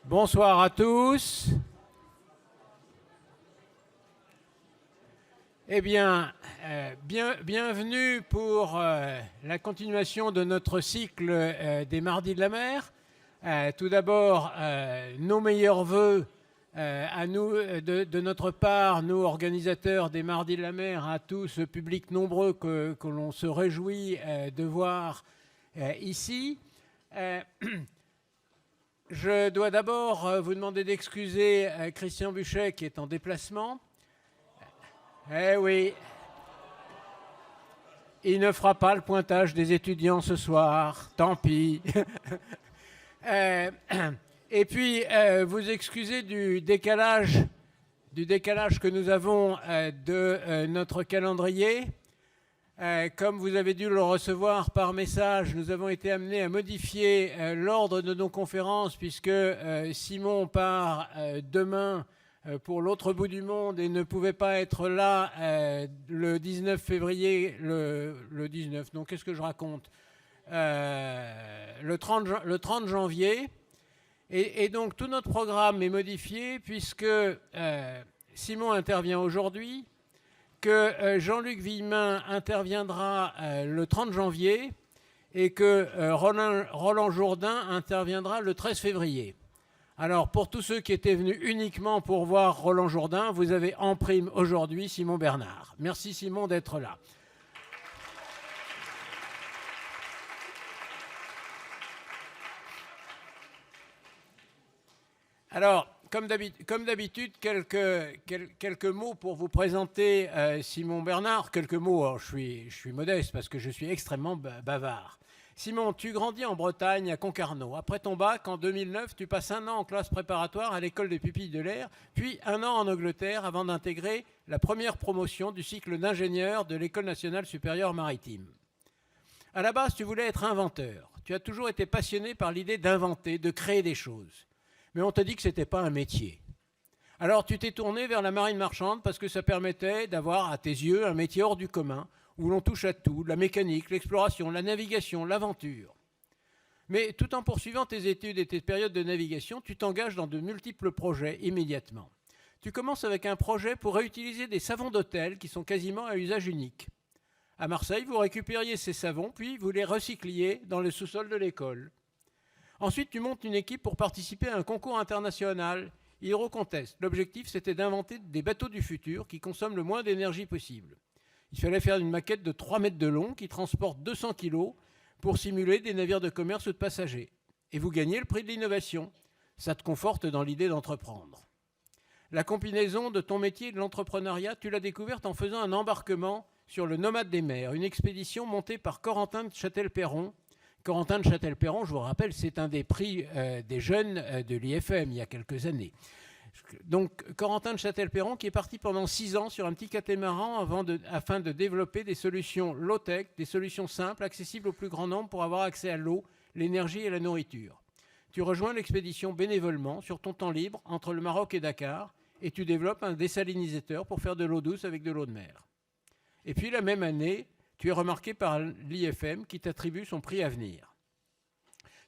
Bonsoir à tous. Eh bien, bienvenue pour la continuation de notre cycle des Mardis de la Mer. Tout d'abord, nos meilleurs vœux à nous, de notre part, nous organisateurs des Mardis de la Mer, à tout ce public nombreux que l'on se réjouit de voir ici. Je dois d'abord vous demander d'excuser Christian Buchet qui est en déplacement. Eh oui, il ne fera pas le pointage des étudiants ce soir, tant pis. Et puis, vous excusez du décalage que nous avons de notre calendrier. Comme vous avez dû le recevoir par message, nous avons été amenés à modifier l'ordre de nos conférences puisque Simon part demain pour l'autre bout du monde et ne pouvait pas être là le 19 février, le 19, donc qu'est-ce que je raconte le 30 janvier. Et donc tout notre programme est modifié puisque Simon intervient aujourd'hui, que Jean-Luc Villemain interviendra le 30 janvier et que Roland Jourdain interviendra le 13 février. Alors, pour tous ceux qui étaient venus uniquement pour voir Roland Jourdain, vous avez en prime aujourd'hui Simon Bernard. Merci Simon d'être là. Alors, comme d'habitude, quelques mots pour vous présenter Simon Bernard. Quelques mots, alors je suis modeste parce que je suis extrêmement bavard. Simon, tu grandis en Bretagne, à Concarneau. Après ton bac, en 2009, tu passes 1 an en classe préparatoire à l'école des pupilles de l'air, puis 1 an en Angleterre avant d'intégrer la première promotion du cycle d'ingénieur de l'École nationale supérieure maritime. À la base, tu voulais être inventeur. Tu as toujours été passionné par l'idée d'inventer, de créer des choses. Mais on t'a dit que ce n'était pas un métier. Alors tu t'es tourné vers la marine marchande parce que ça permettait d'avoir à tes yeux un métier hors du commun, où l'on touche à tout, la mécanique, l'exploration, la navigation, l'aventure. Mais tout en poursuivant tes études et tes périodes de navigation, tu t'engages dans de multiples projets immédiatement. Tu commences avec un projet pour réutiliser des savons d'hôtel qui sont quasiment à usage unique. À Marseille, vous récupériez ces savons, puis vous les recycliez dans le sous-sol de l'école. Ensuite, tu montes une équipe pour participer à un concours international, Hydrocontest. L'objectif, c'était d'inventer des bateaux du futur qui consomment le moins d'énergie possible. Il fallait faire une maquette de 3 mètres de long qui transporte 200 kilos pour simuler des navires de commerce ou de passagers. Et vous gagnez le prix de l'innovation. Ça te conforte dans l'idée d'entreprendre. La combinaison de ton métier et de l'entrepreneuriat, tu l'as découverte en faisant un embarquement sur le Nomade des mers, une expédition montée par Corentin de Châtel-Perron. Corentin de Châtel-Perron, je vous rappelle, c'est un des prix des jeunes de l'IFM il y a quelques années. Donc, Corentin de Châtel-Perron qui est parti pendant 6 ans sur un petit catamaran afin de développer des solutions low-tech, des solutions simples, accessibles au plus grand nombre pour avoir accès à l'eau, l'énergie et la nourriture. Tu rejoins l'expédition bénévolement sur ton temps libre entre le Maroc et Dakar et tu développes un désalinisateur pour faire de l'eau douce avec de l'eau de mer. Et puis la même année, tu es remarqué par l'IFM qui t'attribue son prix Avenir.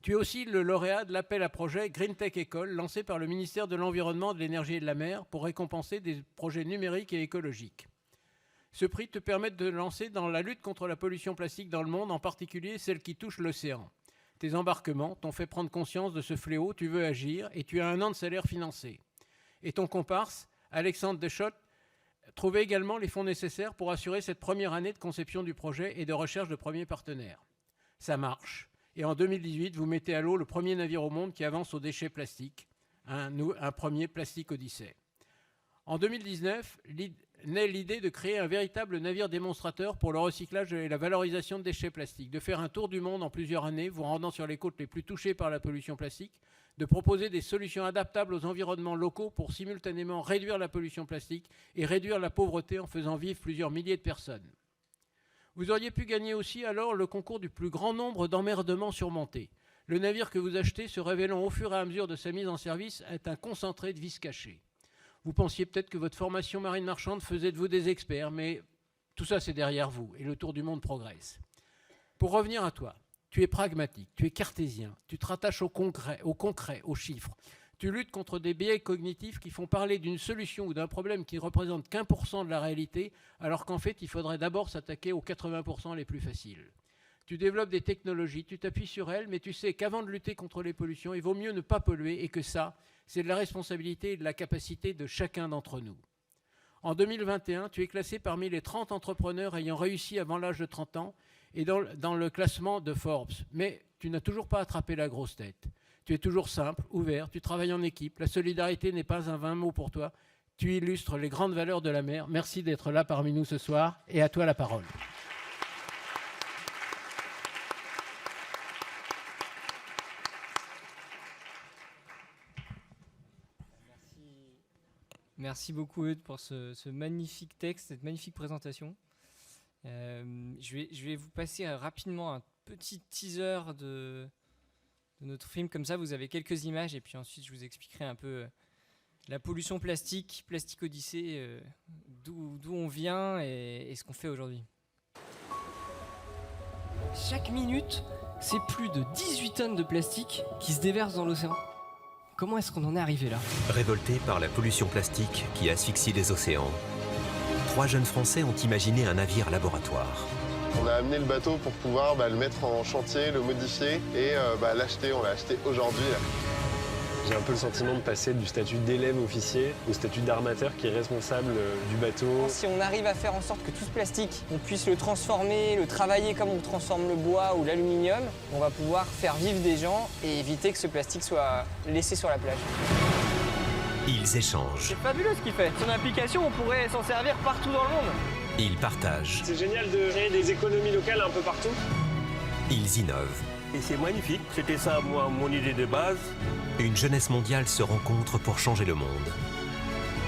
Tu es aussi le lauréat de l'appel à projet Green Tech École lancé par le ministère de l'Environnement, de l'Énergie et de la Mer pour récompenser des projets numériques et écologiques. Ce prix te permet de lancer dans la lutte contre la pollution plastique dans le monde, en particulier celle qui touche l'océan. Tes embarquements t'ont fait prendre conscience de ce fléau, tu veux agir et tu as 1 an de salaire financé. Et ton comparse, Alexandre Deschott, trouvait également les fonds nécessaires pour assurer cette première année de conception du projet et de recherche de premiers partenaires. Ça marche. Et en 2018, vous mettez à l'eau le premier navire au monde qui avance aux déchets plastiques, un premier Plastic Odyssey. En 2019, naît l'idée de créer un véritable navire démonstrateur pour le recyclage et la valorisation de déchets plastiques, de faire un tour du monde en plusieurs années, vous rendant sur les côtes les plus touchées par la pollution plastique, de proposer des solutions adaptables aux environnements locaux pour simultanément réduire la pollution plastique et réduire la pauvreté en faisant vivre plusieurs milliers de personnes. Vous auriez pu gagner aussi alors le concours du plus grand nombre d'emmerdements surmontés. Le navire que vous achetez se révélant au fur et à mesure de sa mise en service est un concentré de vices cachés. Vous pensiez peut-être que votre formation marine marchande faisait de vous des experts, mais tout ça c'est derrière vous et le tour du monde progresse. Pour revenir à toi, tu es pragmatique, tu es cartésien, tu te rattaches au concret, aux chiffres. Tu luttes contre des biais cognitifs qui font parler d'une solution ou d'un problème qui ne représente qu'1% de la réalité, alors qu'en fait, il faudrait d'abord s'attaquer aux 80% les plus faciles. Tu développes des technologies, tu t'appuies sur elles, mais tu sais qu'avant de lutter contre les pollutions, il vaut mieux ne pas polluer et que ça, c'est de la responsabilité et de la capacité de chacun d'entre nous. En 2021, tu es classé parmi les 30 entrepreneurs ayant réussi avant l'âge de 30 ans et dans le classement de Forbes. Mais tu n'as toujours pas attrapé la grosse tête. Tu es toujours simple, ouvert, tu travailles en équipe. La solidarité n'est pas un vain mot pour toi. Tu illustres les grandes valeurs de la mer. Merci d'être là parmi nous ce soir et à toi la parole. Merci beaucoup Eudes pour ce magnifique texte, cette magnifique présentation. Je vais vous passer rapidement un petit teaser de notre film. Comme ça, vous avez quelques images et puis ensuite, je vous expliquerai un peu la pollution plastique, Plastique Odyssée, d'où on vient et ce qu'on fait aujourd'hui. Chaque minute, c'est plus de 18 tonnes de plastique qui se déversent dans l'océan. Comment est-ce qu'on en est arrivé là ? Révoltés par la pollution plastique qui asphyxie les océans, 3 jeunes Français ont imaginé un navire laboratoire. On a amené le bateau pour pouvoir le mettre en chantier, le modifier et l'acheter. On l'a acheté aujourd'hui. J'ai un peu le sentiment de passer du statut d'élève officier au statut d'armateur qui est responsable du bateau. Si on arrive à faire en sorte que tout ce plastique, on puisse le transformer, le travailler comme on transforme le bois ou l'aluminium, on va pouvoir faire vivre des gens et éviter que ce plastique soit laissé sur la plage. Ils échangent. C'est fabuleux ce qu'il fait. Son application, on pourrait s'en servir partout dans le monde. Ils partagent. C'est génial de créer des économies locales un peu partout. Ils innovent. Et c'est magnifique, c'était ça moi, mon idée de base. Une jeunesse mondiale se rencontre pour changer le monde.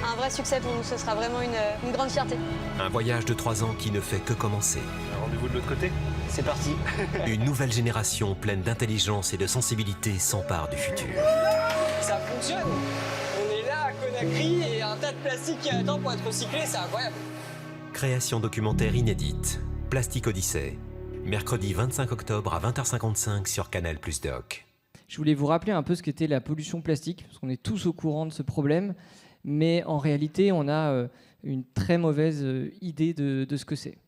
Un vrai succès pour nous, ce sera vraiment une grande fierté. Un voyage de 3 ans qui ne fait que commencer. Rendez-vous de l'autre côté. C'est parti. Une nouvelle génération pleine d'intelligence et de sensibilité s'empare du futur. Ça fonctionne. On est là à Conakry et un tas de plastique qui attend pour être recyclé, c'est incroyable. Création documentaire inédite. Plastique Odyssée. Mercredi 25 octobre à 20h55 sur Canal+ Doc. Je voulais vous rappeler un peu ce qu'était la pollution plastique, parce qu'on est tous au courant de ce problème, mais en réalité, on a une très mauvaise idée de ce que c'est.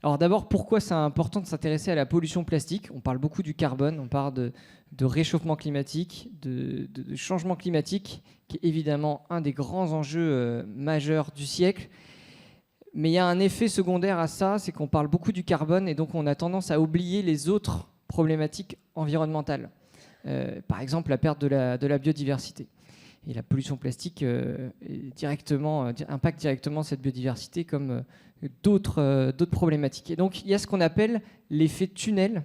Alors d'abord, pourquoi c'est important de s'intéresser à la pollution plastique ? On parle beaucoup du carbone, on parle de réchauffement climatique, de changement climatique, qui est évidemment un des grands enjeux majeurs du siècle. Mais il y a un effet secondaire à ça, c'est qu'on parle beaucoup du carbone et donc on a tendance à oublier les autres problématiques environnementales. Par exemple, la perte de la biodiversité. Et la pollution plastique impacte directement cette biodiversité comme d'autres problématiques. Et donc, il y a ce qu'on appelle l'effet tunnel,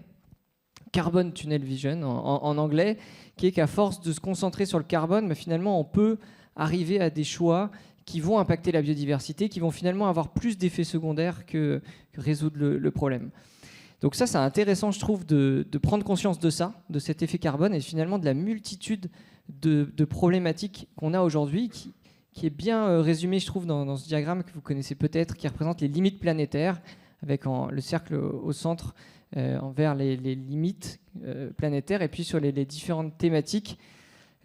carbon tunnel vision en anglais, qui est qu'à force de se concentrer sur le carbone, finalement, on peut arriver à des choix qui vont impacter la biodiversité, qui vont finalement avoir plus d'effets secondaires que résoudre le problème. Donc ça, c'est intéressant, je trouve, de prendre conscience de ça, de cet effet carbone et finalement de la multitude de problématiques qu'on a aujourd'hui, qui est bien résumée, je trouve, dans ce diagramme que vous connaissez peut-être, qui représente les limites planétaires, avec le cercle au centre envers les limites planétaires, et puis sur les différentes thématiques,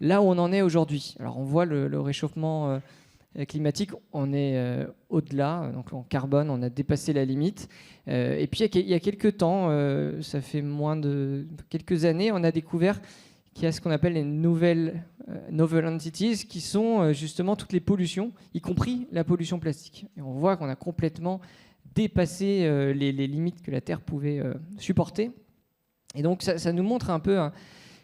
là où on en est aujourd'hui. Alors on voit le réchauffement climatique, on est au-delà, donc en carbone, on a dépassé la limite. Et puis il y a quelques temps, ça fait moins de quelques années, on a découvert qu'il y a ce qu'on appelle les novel entities, qui sont justement toutes les pollutions, y compris la pollution plastique. Et on voit qu'on a complètement dépassé les limites que la Terre pouvait supporter. Et donc ça nous montre un peu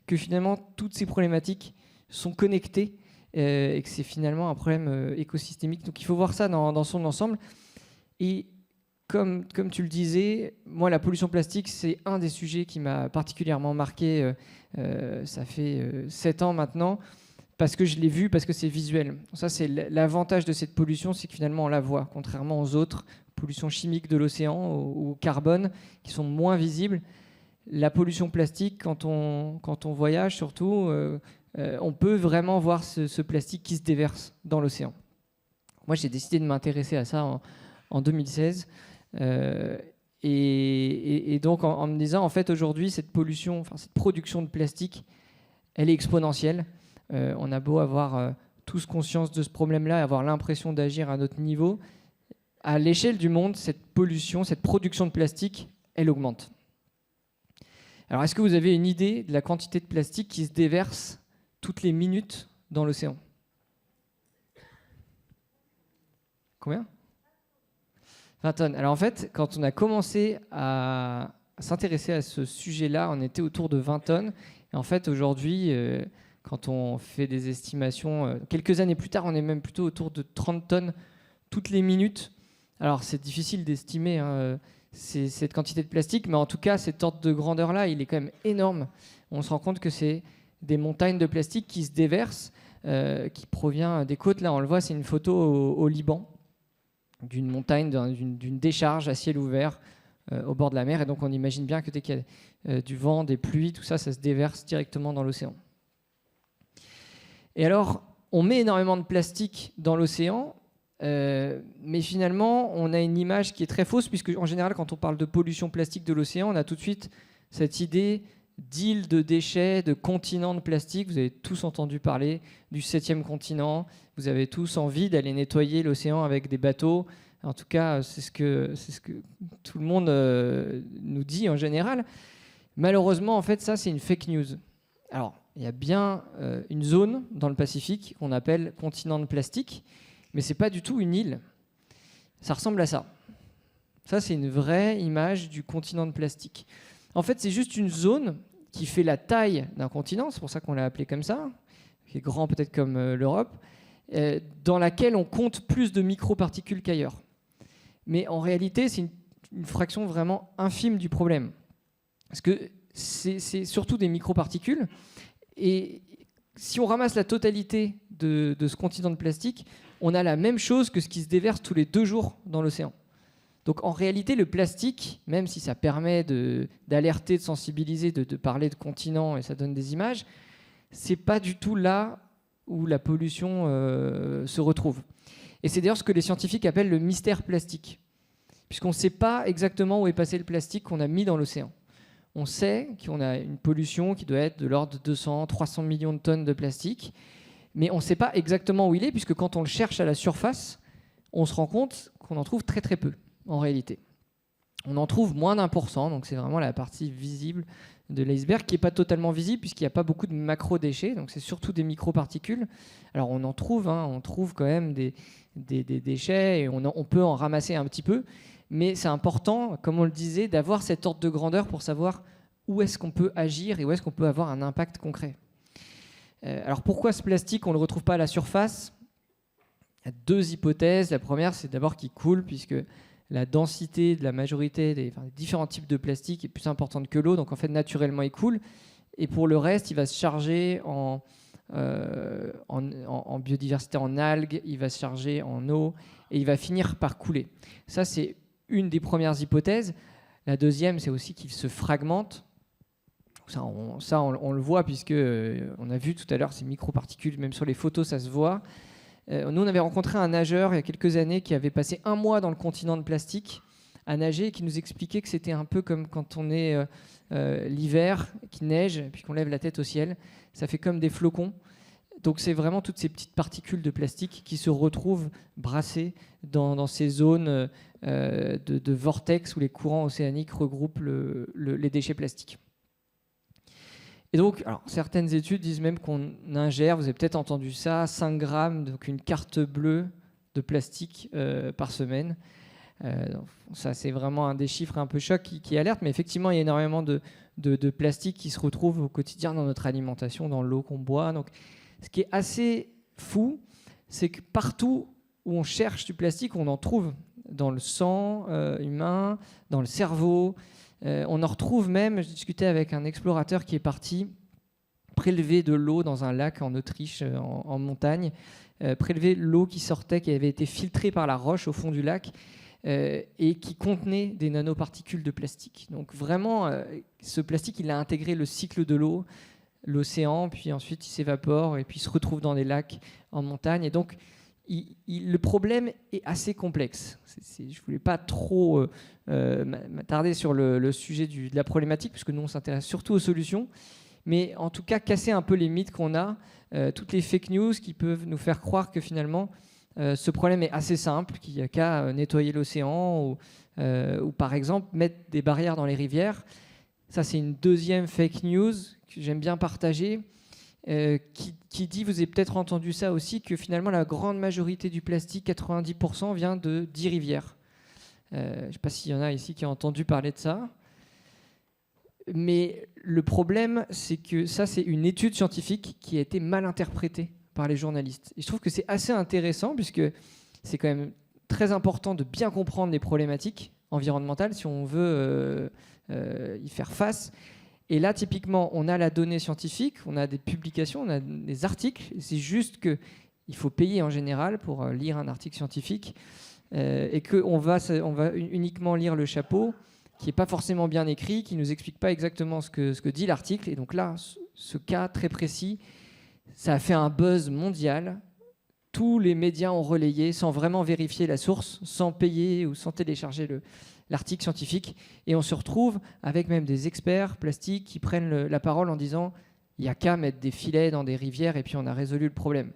que finalement toutes ces problématiques sont connectées et que c'est finalement un problème écosystémique. Donc il faut voir ça dans son ensemble. Et comme tu le disais, moi la pollution plastique, c'est un des sujets qui m'a particulièrement marqué. Ça fait 7 ans maintenant, parce que je l'ai vu, parce que c'est visuel. Ça, c'est l'avantage de cette pollution, c'est que finalement on la voit, contrairement aux autres pollutions chimiques de l'océan, au carbone, qui sont moins visibles. La pollution plastique, quand on voyage surtout, on peut vraiment voir ce plastique qui se déverse dans l'océan. Moi, j'ai décidé de m'intéresser à ça en 2016. Et donc, en me disant, en fait, aujourd'hui, cette pollution, cette production de plastique, elle est exponentielle. On a beau avoir tous conscience de ce problème-là, avoir l'impression d'agir à notre niveau, à l'échelle du monde, cette pollution, cette production de plastique, elle augmente. Alors, est-ce que vous avez une idée de la quantité de plastique qui se déverse toutes les minutes dans l'océan? Combien? 20 tonnes. Alors en fait, quand on a commencé à s'intéresser à ce sujet-là, on était autour de 20 tonnes. Et en fait, aujourd'hui, quand on fait des estimations, quelques années plus tard, on est même plutôt autour de 30 tonnes toutes les minutes. Alors c'est difficile d'estimer cette quantité de plastique, mais en tout cas, cet ordre de grandeur-là, il est quand même énorme. On se rend compte que c'est des montagnes de plastique qui se déversent, qui provient des côtes. Là, on le voit, c'est une photo au Liban, d'une montagne, d'une décharge à ciel ouvert au bord de la mer. Et donc, on imagine bien que dès qu'il y a du vent, des pluies, tout ça, ça se déverse directement dans l'océan. Et alors, on met énormément de plastique dans l'océan, mais finalement, on a une image qui est très fausse, puisque en général, quand on parle de pollution plastique de l'océan, on a tout de suite cette idée d'îles de déchets, de continents de plastique. Vous avez tous entendu parler du 7e continent. Vous avez tous envie d'aller nettoyer l'océan avec des bateaux. En tout cas, c'est ce que tout le monde nous dit en général. Malheureusement, en fait, ça, c'est une fake news. Alors, il y a bien une zone dans le Pacifique qu'on appelle continent de plastique, mais ce n'est pas du tout une île. Ça ressemble à ça. Ça, c'est une vraie image du continent de plastique. En fait, c'est juste une zone qui fait la taille d'un continent, c'est pour ça qu'on l'a appelé comme ça, qui est grand peut-être comme l'Europe, dans laquelle on compte plus de microparticules qu'ailleurs. Mais en réalité, c'est une fraction vraiment infime du problème. Parce que c'est surtout des microparticules. Et si on ramasse la totalité de ce continent de plastique, on a la même chose que ce qui se déverse tous les 2 jours dans l'océan. Donc en réalité, le plastique, même si ça permet d'alerter, de sensibiliser, de parler de continent et ça donne des images, c'est pas du tout là où la pollution se retrouve. Et c'est d'ailleurs ce que les scientifiques appellent le mystère plastique, puisqu'on ne sait pas exactement où est passé le plastique qu'on a mis dans l'océan. On sait qu'on a une pollution qui doit être de l'ordre de 200, 300 millions de tonnes de plastique, mais on ne sait pas exactement où il est, puisque quand on le cherche à la surface, on se rend compte qu'on en trouve très très peu, en réalité. On en trouve moins d'1%, donc c'est vraiment la partie visible de l'iceberg qui n'est pas totalement visible, puisqu'il n'y a pas beaucoup de macro-déchets, donc c'est surtout des microparticules. Alors on en trouve, on trouve quand même des déchets, et on peut en ramasser un petit peu, mais c'est important, comme on le disait, d'avoir cet ordre de grandeur pour savoir où est-ce qu'on peut agir et où est-ce qu'on peut avoir un impact concret. Alors pourquoi ce plastique, on ne le retrouve pas à la surface? Il y a 2 hypothèses. La première, c'est d'abord qu'il coule, puisque la densité de la majorité des différents types de plastique est plus importante que l'eau, donc en fait naturellement il coule. Et pour le reste, il va se charger en biodiversité, en algues, il va se charger en eau, et il va finir par couler. Ça, c'est une des premières hypothèses. La deuxième, c'est aussi qu'il se fragmente. Ça, on le voit, puisque on a vu tout à l'heure ces microparticules, même sur les photos, ça se voit. Nous, on avait rencontré un nageur il y a quelques années qui avait passé 1 mois dans le continent de plastique à nager, et qui nous expliquait que c'était un peu comme quand on est l'hiver, qu'il neige, puis qu'on lève la tête au ciel. Ça fait comme des flocons. Donc c'est vraiment toutes ces petites particules de plastique qui se retrouvent brassées dans ces zones de vortex où les courants océaniques regroupent les déchets plastiques. Et donc, alors, certaines études disent même qu'on ingère, vous avez peut-être entendu ça, 5 grammes, donc une carte bleue de plastique par semaine. Ça, c'est vraiment un des chiffres un peu choc qui alerte, mais effectivement, il y a énormément de plastique qui se retrouve au quotidien dans notre alimentation, dans l'eau qu'on boit. Donc, ce qui est assez fou, c'est que partout où on cherche du plastique, on en trouve dans le sang humain, dans le cerveau. On en retrouve même, je discutais avec un explorateur qui est parti prélever de l'eau dans un lac en Autriche, en montagne, prélever l'eau qui sortait, qui avait été filtrée par la roche au fond du lac, et qui contenait des nanoparticules de plastique. Donc vraiment, ce plastique, il a intégré le cycle de l'eau, l'océan, puis ensuite il s'évapore, et puis il se retrouve dans des lacs en montagne. Et donc, le problème est assez complexe. Je ne voulais pas trop m'attarder sur le sujet de la problématique, puisque nous, on s'intéresse surtout aux solutions. mais en tout cas casser un peu les mythes qu'on a, toutes les fake news qui peuvent nous faire croire que finalement ce problème est assez simple, qu'il n'y a qu'à nettoyer l'océan ou par exemple mettre des barrières dans les rivières. Ça, c'est une deuxième fake news que j'aime bien partager, qui dit, vous avez peut-être entendu ça aussi, que finalement la grande majorité du plastique, 90%, vient de 10 rivières. Je ne sais pas s'il y en a ici qui ont entendu parler de ça. Mais le problème, c'est que ça, c'est une étude scientifique qui a été mal interprétée par les journalistes. Et je trouve que c'est assez intéressant, puisque c'est quand même très important de bien comprendre les problématiques environnementales si on veut y faire face. Et là, typiquement, on a la donnée scientifique, on a des publications, on a des articles. C'est juste qu'il faut payer en général pour lire un article scientifique et qu'on va uniquement lire le chapeau, qui n'est pas forcément bien écrit, qui ne nous explique pas exactement ce que dit l'article. Et donc là, ce cas très précis, ça a fait un buzz mondial. Tous les médias ont relayé sans vraiment vérifier la source, sans payer ou sans télécharger l'article scientifique. Et on se retrouve avec même des experts plastiques qui prennent la parole en disant « il n'y a qu'à mettre des filets dans des rivières et puis on a résolu le problème ».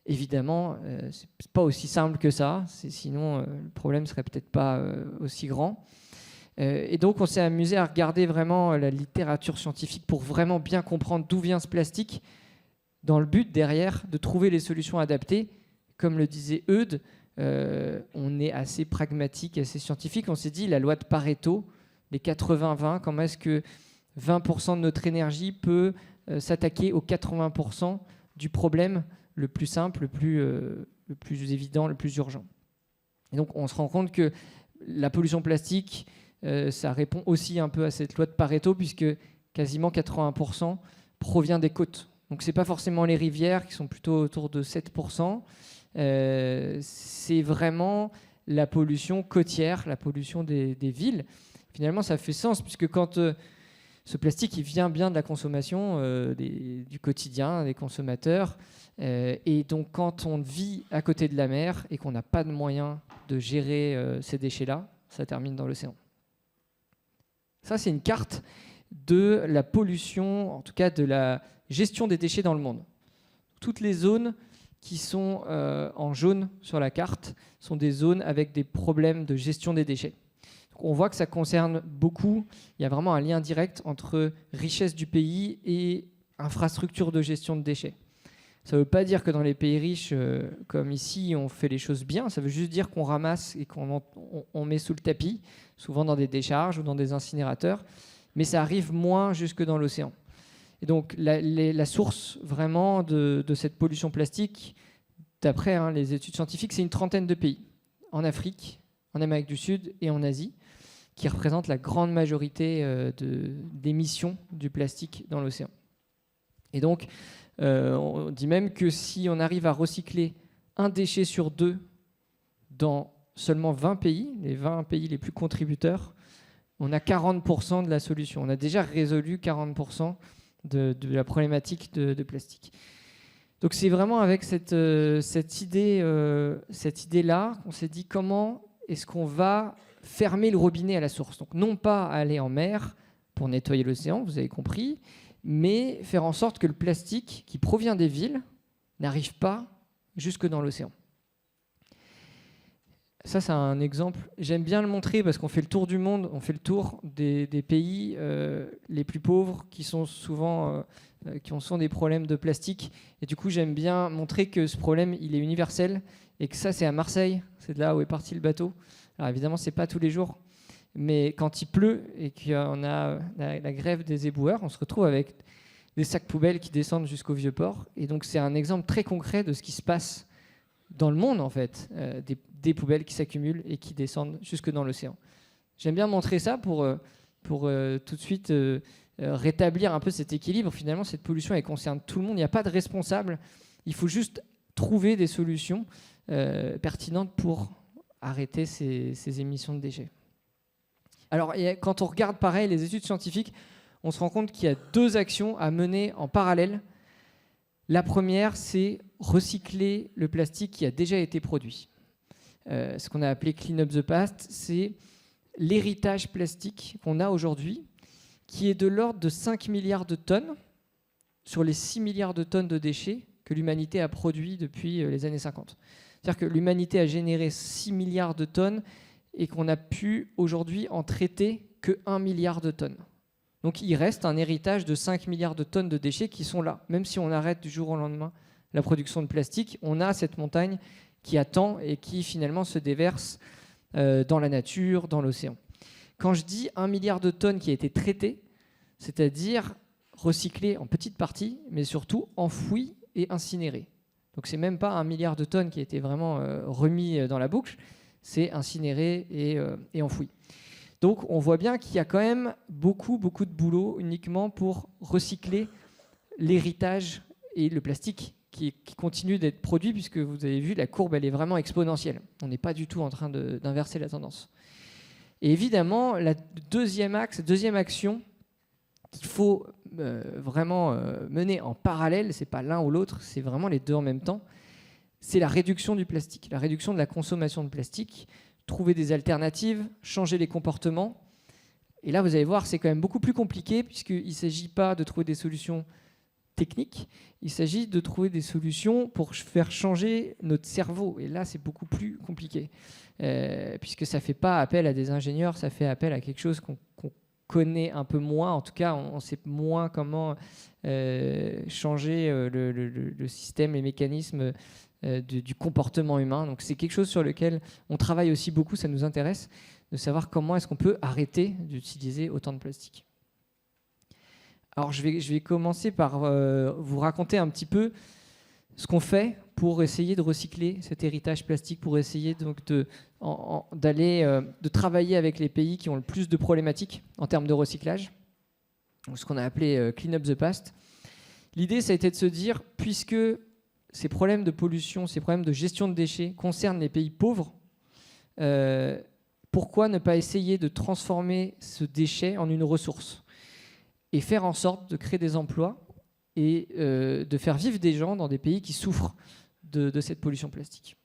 Évidemment, ce n'est pas aussi simple que ça, sinon le problème ne serait peut-être pas aussi grand. Et donc on s'est amusé à regarder vraiment la littérature scientifique pour vraiment bien comprendre d'où vient ce plastique, dans le but derrière de trouver les solutions adaptées. Comme le disait Eudes, on est assez pragmatique, assez scientifique. On s'est dit, la loi de Pareto, les 80-20, comment est-ce que 20% de notre énergie peut s'attaquer aux 80% du problème le plus simple, le plus évident, le plus urgent. Et donc on se rend compte que la pollution plastique, ça répond aussi un peu à cette loi de Pareto, puisque quasiment 80% provient des côtes. Donc ce n'est pas forcément les rivières qui sont plutôt autour de 7%. C'est vraiment la pollution côtière, la pollution des villes. Finalement, ça fait sens, puisque quand ce plastique il vient bien de la consommation du quotidien des consommateurs, et donc quand on vit à côté de la mer et qu'on n'a pas de moyens de gérer ces déchets-là, ça termine dans l'océan. Ça, c'est une carte de la pollution, en tout cas de la gestion des déchets dans le monde. Toutes les zones qui sont en jaune sur la carte sont des zones avec des problèmes de gestion des déchets. Donc on voit que ça concerne beaucoup, il y a vraiment un lien direct entre richesse du pays et infrastructure de gestion de déchets. Ça ne veut pas dire que dans les pays riches, comme ici, on fait les choses bien, ça veut juste dire qu'on ramasse et qu'on met sous le tapis, souvent dans des décharges ou dans des incinérateurs, mais ça arrive moins jusque dans l'océan. Et donc la source vraiment de cette pollution plastique, d'après les études scientifiques, c'est une trentaine de pays, en Afrique, en Amérique du Sud et en Asie, qui représentent la grande majorité d'émissions du plastique dans l'océan. Et donc, on dit même que si on arrive à recycler un déchet sur 2 dans seulement 20 pays, les 20 pays les plus contributeurs, on a 40% de la solution. On a déjà résolu 40% de la problématique de plastique. Donc c'est vraiment avec cette idée-là qu'on s'est dit comment est-ce qu'on va fermer le robinet à la source. Donc non pas aller en mer pour nettoyer l'océan, vous avez compris, mais faire en sorte que le plastique qui provient des villes n'arrive pas jusque dans l'océan. Ça, c'est un exemple. J'aime bien le montrer parce qu'on fait le tour du monde, on fait le tour des pays les plus pauvres qui sont souvent qui ont des problèmes de plastique. Et du coup, j'aime bien montrer que ce problème, il est universel et que ça, c'est à Marseille. C'est de là où est parti le bateau. Alors évidemment, c'est pas tous les jours. Mais quand il pleut et qu'on a la grève des éboueurs, on se retrouve avec des sacs poubelles qui descendent jusqu'au Vieux-Port. Et donc, c'est un exemple très concret de ce qui se passe dans le monde, en fait, des poubelles qui s'accumulent et qui descendent jusque dans l'océan. J'aime bien montrer ça pour tout de suite rétablir un peu cet équilibre. Finalement, cette pollution, elle concerne tout le monde. Il n'y a pas de responsable. Il faut juste trouver des solutions pertinentes pour arrêter ces émissions de déchets. Alors, quand on regarde, pareil, les études scientifiques, on se rend compte qu'il y a 2 actions à mener en parallèle. La première, c'est recycler le plastique qui a déjà été produit. Ce qu'on a appelé Clean Up the Past, c'est l'héritage plastique qu'on a aujourd'hui, qui est de l'ordre de 5 milliards de tonnes sur les 6 milliards de tonnes de déchets que l'humanité a produits depuis les années 50. C'est-à-dire que l'humanité a généré 6 milliards de tonnes et qu'on a pu aujourd'hui en traiter que 1 milliard de tonnes. Donc il reste un héritage de 5 milliards de tonnes de déchets qui sont là. Même si on arrête du jour au lendemain la production de plastique, on a cette montagne qui attend et qui finalement se déverse dans la nature, dans l'océan. Quand je dis 1 milliard de tonnes qui a été traité, c'est-à-dire recyclé en petites parties, mais surtout enfoui et incinéré. Donc c'est même pas 1 milliard de tonnes qui a été vraiment remis dans la boucle, c'est incinéré et enfoui. Donc on voit bien qu'il y a quand même beaucoup de boulot uniquement pour recycler l'héritage et le plastique qui continue d'être produit, puisque vous avez vu, la courbe elle est vraiment exponentielle. On n'est pas du tout en train d'inverser la tendance. Et évidemment, la deuxième action qu'il faut vraiment mener en parallèle, c'est pas l'un ou l'autre, c'est vraiment les deux en même temps, c'est la réduction du plastique, la réduction de la consommation de plastique, trouver des alternatives, changer les comportements. Et là, vous allez voir, c'est quand même beaucoup plus compliqué, puisqu'il ne s'agit pas de trouver des solutions techniques, il s'agit de trouver des solutions pour faire changer notre cerveau. Et là, c'est beaucoup plus compliqué, puisque ça ne fait pas appel à des ingénieurs, ça fait appel à quelque chose qu'on connaît un peu moins. En tout cas, on sait moins comment changer le système, les mécanismes du comportement humain. Donc c'est quelque chose sur lequel on travaille aussi beaucoup, ça nous intéresse, de savoir comment est-ce qu'on peut arrêter d'utiliser autant de plastique. Alors je vais commencer par vous raconter un petit peu ce qu'on fait pour essayer de recycler cet héritage plastique, pour essayer donc de travailler avec les pays qui ont le plus de problématiques en termes de recyclage, ce qu'on a appelé Clean Up the Past. L'idée, ça a été de se dire, puisque ces problèmes de pollution, ces problèmes de gestion de déchets concernent les pays pauvres, pourquoi ne pas essayer de transformer ce déchet en une ressource et faire en sorte de créer des emplois et de faire vivre des gens dans des pays qui souffrent de cette pollution plastique.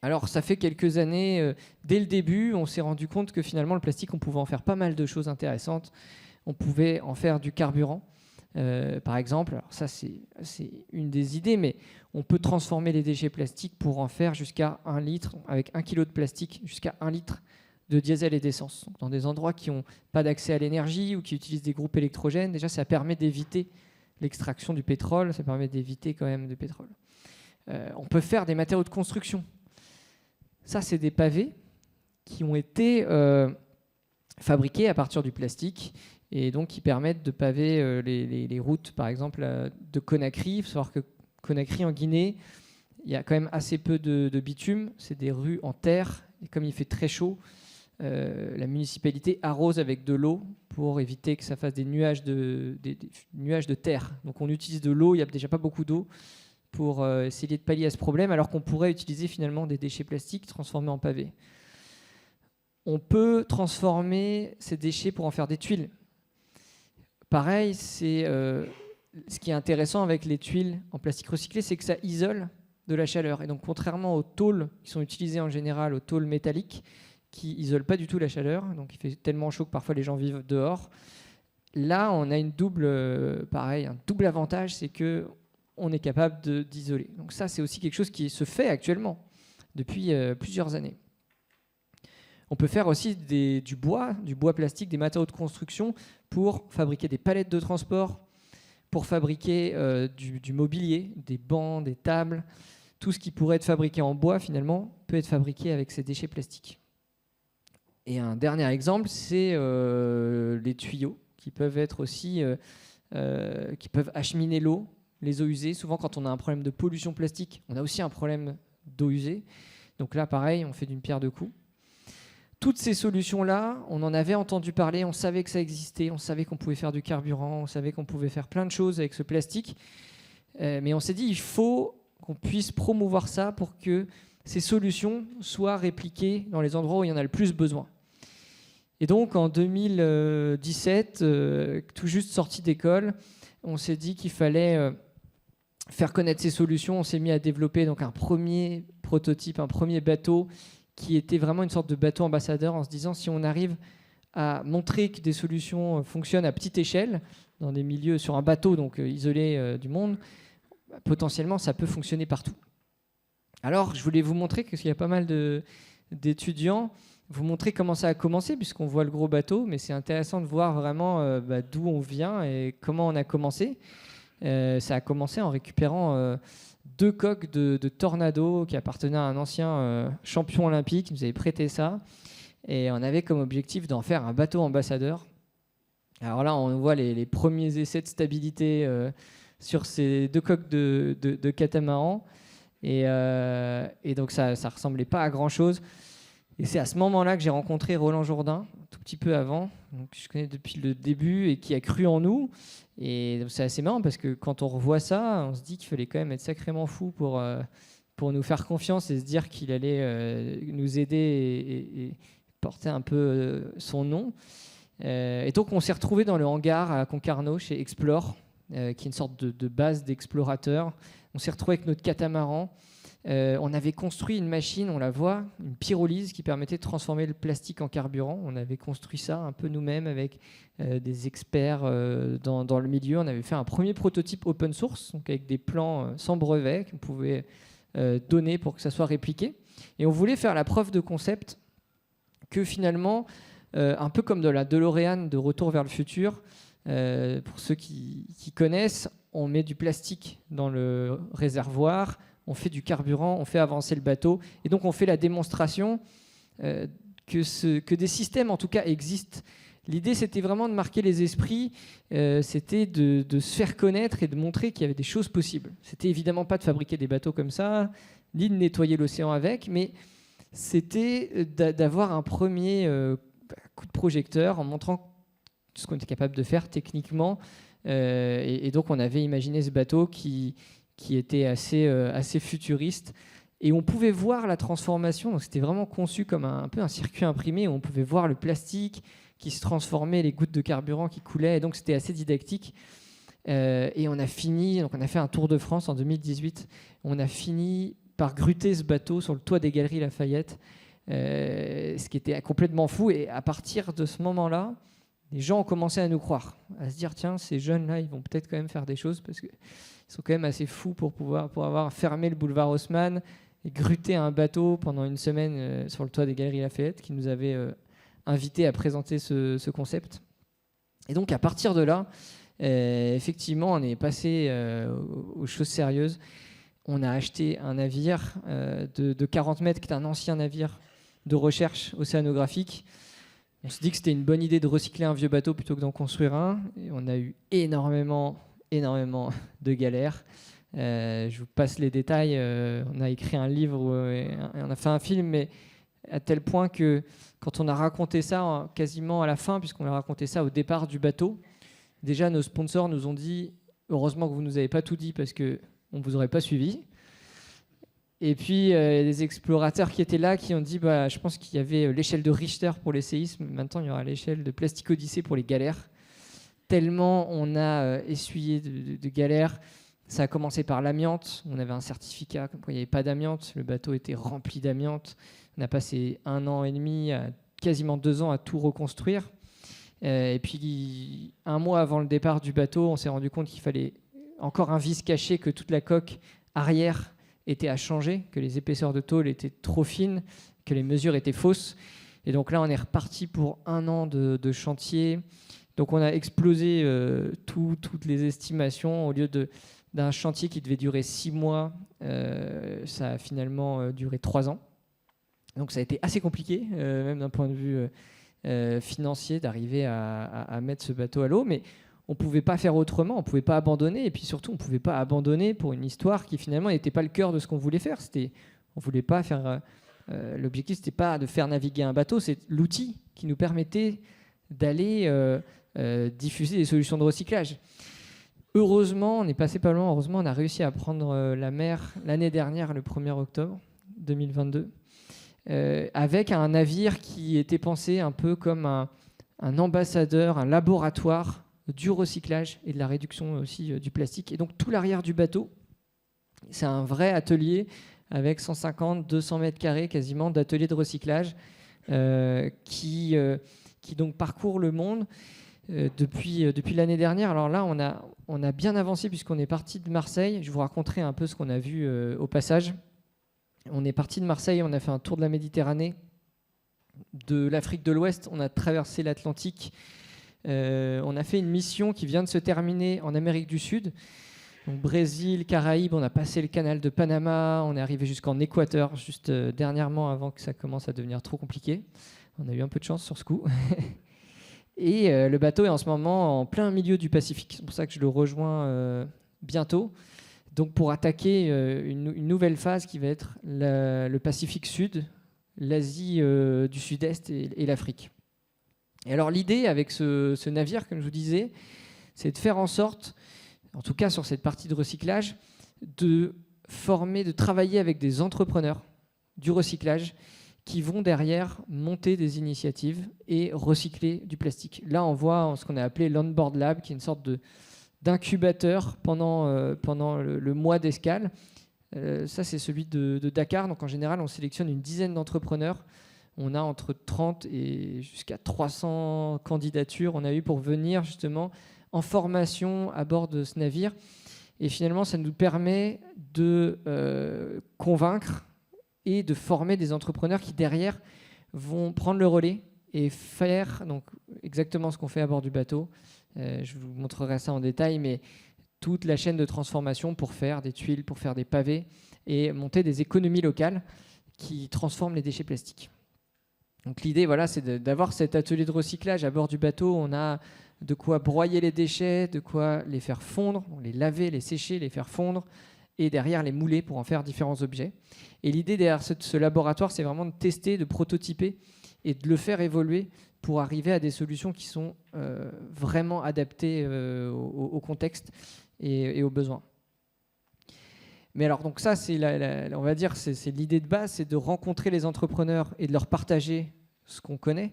Alors ça fait quelques années, dès le début, on s'est rendu compte que finalement le plastique, on pouvait en faire pas mal de choses intéressantes. On pouvait en faire du carburant, par exemple. Alors ça c'est une des idées, mais on peut transformer les déchets plastiques pour en faire jusqu'à 1 litre, avec 1 kilo de plastique, jusqu'à 1 litre de diesel et d'essence. Donc, dans des endroits qui n'ont pas d'accès à l'énergie ou qui utilisent des groupes électrogènes, déjà ça permet d'éviter l'extraction du pétrole, ça permet d'éviter quand même du pétrole. On peut faire des matériaux de construction. Ça, c'est des pavés qui ont été fabriqués à partir du plastique et donc qui permettent de paver les routes, par exemple, de Conakry. Il faut savoir que Conakry, en Guinée, il y a quand même assez peu de bitume. C'est des rues en terre et comme il fait très chaud, la municipalité arrose avec de l'eau pour éviter que ça fasse des nuages de terre. Donc on utilise de l'eau, il n'y a déjà pas beaucoup d'eau, pour essayer de pallier à ce problème, alors qu'on pourrait utiliser finalement des déchets plastiques transformés en pavés. On peut transformer ces déchets pour en faire des tuiles. Pareil, ce qui est intéressant avec les tuiles en plastique recyclé, c'est que ça isole de la chaleur. Et donc contrairement aux tôles qui sont utilisées en général, aux tôles métalliques, qui isolent pas du tout la chaleur, donc il fait tellement chaud que parfois les gens vivent dehors. Là, on a un double avantage, c'est que on est capable d'isoler. Donc ça, c'est aussi quelque chose qui se fait actuellement depuis plusieurs années. On peut faire aussi du bois plastique, des matériaux de construction pour fabriquer des palettes de transport, pour fabriquer du mobilier, des bancs, des tables. Tout ce qui pourrait être fabriqué en bois, finalement, peut être fabriqué avec ces déchets plastiques. Et un dernier exemple, c'est les tuyaux qui peuvent être aussi, qui peuvent acheminer l'eau, les eaux usées. Souvent, quand on a un problème de pollution plastique, on a aussi un problème d'eau usée. Donc là, pareil, on fait d'une pierre deux coups. Toutes ces solutions-là, on en avait entendu parler, on savait que ça existait, on savait qu'on pouvait faire du carburant, on savait qu'on pouvait faire plein de choses avec ce plastique. Mais on s'est dit, il faut qu'on puisse promouvoir ça pour que ces solutions soient répliquées dans les endroits où il y en a le plus besoin. Et donc, en 2017, tout juste sorti d'école, on s'est dit qu'il fallait faire connaître ces solutions. On s'est mis à développer donc un premier prototype, un premier bateau qui était vraiment une sorte de bateau ambassadeur, en se disant si on arrive à montrer que des solutions fonctionnent à petite échelle, dans des milieux sur un bateau donc isolé du monde, potentiellement ça peut fonctionner partout. Alors je voulais vous montrer, parce qu'il y a pas mal d'étudiants, vous montrer comment ça a commencé, puisqu'on voit le gros bateau, mais c'est intéressant de voir vraiment d'où on vient et comment on a commencé. Ça a commencé en récupérant 2 coques de Tornado qui appartenaient à un ancien champion olympique qui nous avait prêté ça. Et on avait comme objectif d'en faire un bateau ambassadeur. Alors là, on voit les premiers essais de stabilité sur ces 2 coques de catamaran. Et donc ça ne ressemblait pas à grand-chose. Et c'est à ce moment-là que j'ai rencontré Roland Jourdain, un tout petit peu avant, donc je connais depuis le début et qui a cru en nous. Et c'est assez marrant parce que quand on revoit ça, on se dit qu'il fallait quand même être sacrément fou pour nous faire confiance et se dire qu'il allait nous aider et porter un peu son nom. Et donc on s'est retrouvé dans le hangar à Concarneau chez Explore, qui est une sorte de base d'explorateurs. On s'est retrouvé avec notre catamaran. On avait construit une machine, on la voit, une pyrolyse qui permettait de transformer le plastique en carburant. On avait construit ça un peu nous-mêmes avec des experts dans le milieu. On avait fait un premier prototype open source, donc avec des plans sans brevet qu'on pouvait donner pour que ça soit répliqué. Et on voulait faire la preuve de concept que finalement, un peu comme de la DeLorean de Retour vers le futur, pour ceux qui connaissent, on met du plastique dans le réservoir, on fait du carburant, on fait avancer le bateau. Et donc, on fait la démonstration que des systèmes, en tout cas, existent. L'idée, c'était vraiment de marquer les esprits, c'était de se faire connaître et de montrer qu'il y avait des choses possibles. C'était évidemment pas de fabriquer des bateaux comme ça, ni de nettoyer l'océan avec, mais c'était d'avoir un premier coup de projecteur en montrant ce qu'on était capable de faire techniquement. Et donc, on avait imaginé ce bateau qui était assez futuriste. Et on pouvait voir la transformation. Donc c'était vraiment conçu comme un peu un circuit imprimé où on pouvait voir le plastique qui se transformait, les gouttes de carburant qui coulaient. Et donc, c'était assez didactique. Et on a fini, donc on a fait un tour de France en 2018. On a fini par gruter ce bateau sur le toit des Galeries Lafayette, ce qui était complètement fou. Et à partir de ce moment-là, les gens ont commencé à nous croire, à se dire tiens, ces jeunes-là, ils vont peut-être quand même faire des choses parce qu'ils sont quand même assez fous pour avoir fermé le boulevard Haussmann et gruté un bateau pendant une semaine sur le toit des Galeries Lafayette, qui nous avait invités à présenter ce concept. Et donc à partir de là, effectivement, on est passé aux choses sérieuses. On a acheté un navire de 40 mètres, qui est un ancien navire de recherche océanographique. On se dit que c'était une bonne idée de recycler un vieux bateau plutôt que d'en construire un. Et on a eu énormément de galères. Je vous passe les détails. On a écrit un livre et on a fait un film, mais à tel point que quand on a raconté ça quasiment à la fin, puisqu'on a raconté ça au départ du bateau, déjà nos sponsors nous ont dit « Heureusement que vous ne nous avez pas tout dit parce qu'on ne vous aurait pas suivi ». Et puis, il y a des explorateurs qui étaient là qui ont dit je pense qu'il y avait l'échelle de Richter pour les séismes. Maintenant, il y aura l'échelle de Plastic Odyssey pour les galères. Tellement on a essuyé de galères. Ça a commencé par l'amiante. On avait un certificat comme quoi il n'y avait pas d'amiante. Le bateau était rempli d'amiante. On a passé 1 an et demi, quasiment 2 ans à tout reconstruire. Et puis, 1 mois avant le départ du bateau, on s'est rendu compte qu'il fallait encore un vis caché, que toute la coque arrière était à changer, que les épaisseurs de tôle étaient trop fines, que les mesures étaient fausses. Et donc là, on est reparti pour 1 an de chantier. Donc on a explosé toutes les estimations. Au lieu d'un chantier qui devait durer 6 mois, ça a finalement duré 3 ans. Donc ça a été assez compliqué, même d'un point de vue financier, d'arriver à mettre ce bateau à l'eau. Mais on ne pouvait pas faire autrement, on ne pouvait pas abandonner. Et puis surtout, on ne pouvait pas abandonner pour une histoire qui finalement n'était pas le cœur de ce qu'on voulait faire. On ne voulait pas faire... l'objectif, ce n'était pas de faire naviguer un bateau, c'est l'outil qui nous permettait d'aller diffuser des solutions de recyclage. Heureusement, on est passé pas loin. Heureusement, on a réussi à prendre la mer l'année dernière, le 1er octobre 2022, avec un navire qui était pensé un peu comme un ambassadeur, un laboratoire du recyclage et de la réduction aussi du plastique. Et donc tout l'arrière du bateau, c'est un vrai atelier avec 150-200 mètres carrés quasiment d'atelier de recyclage qui qui donc parcourt le monde depuis l'année dernière. Alors là, on a bien avancé puisqu'on est parti de Marseille. Je vous raconterai un peu ce qu'on a vu au passage. On est parti de Marseille, on a fait un tour de la Méditerranée, de l'Afrique de l'Ouest, on a traversé l'Atlantique. On a fait une mission qui vient de se terminer en Amérique du Sud. Donc Brésil, Caraïbes, on a passé le canal de Panama, on est arrivé jusqu'en Équateur, juste dernièrement avant que ça commence à devenir trop compliqué. On a eu un peu de chance sur ce coup. Et le bateau est en ce moment en plein milieu du Pacifique. C'est pour ça que je le rejoins bientôt. Donc pour attaquer une nouvelle phase qui va être le Pacifique Sud, l'Asie du Sud-Est et l'Afrique. Et alors l'idée avec ce navire, comme je vous disais, c'est de faire en sorte, en tout cas sur cette partie de recyclage, de travailler avec des entrepreneurs du recyclage qui vont derrière monter des initiatives et recycler du plastique. Là, on voit ce qu'on a appelé l'Onboard Lab, qui est une sorte d'incubateur pendant le mois d'escale. Ça, c'est celui de Dakar. Donc, en général, on sélectionne une dizaine d'entrepreneurs. On a entre 30 et jusqu'à 300 candidatures. On a eu pour venir justement en formation à bord de ce navire. Et finalement, ça nous permet de convaincre et de former des entrepreneurs qui, derrière, vont prendre le relais et faire donc, exactement ce qu'on fait à bord du bateau. Je vous montrerai ça en détail, mais toute la chaîne de transformation pour faire des tuiles, pour faire des pavés et monter des économies locales qui transforment les déchets plastiques. Donc l'idée, voilà, c'est d'avoir cet atelier de recyclage à bord du bateau. On a de quoi broyer les déchets, de quoi les faire fondre, les laver, les sécher, les faire fondre, et derrière les mouler pour en faire différents objets. Et l'idée derrière ce laboratoire, c'est vraiment de tester, de prototyper et de le faire évoluer pour arriver à des solutions qui sont vraiment adaptées au contexte et aux besoins. Mais alors, donc ça, c'est on va dire, c'est l'idée de base, c'est de rencontrer les entrepreneurs et de leur partager ce qu'on connaît.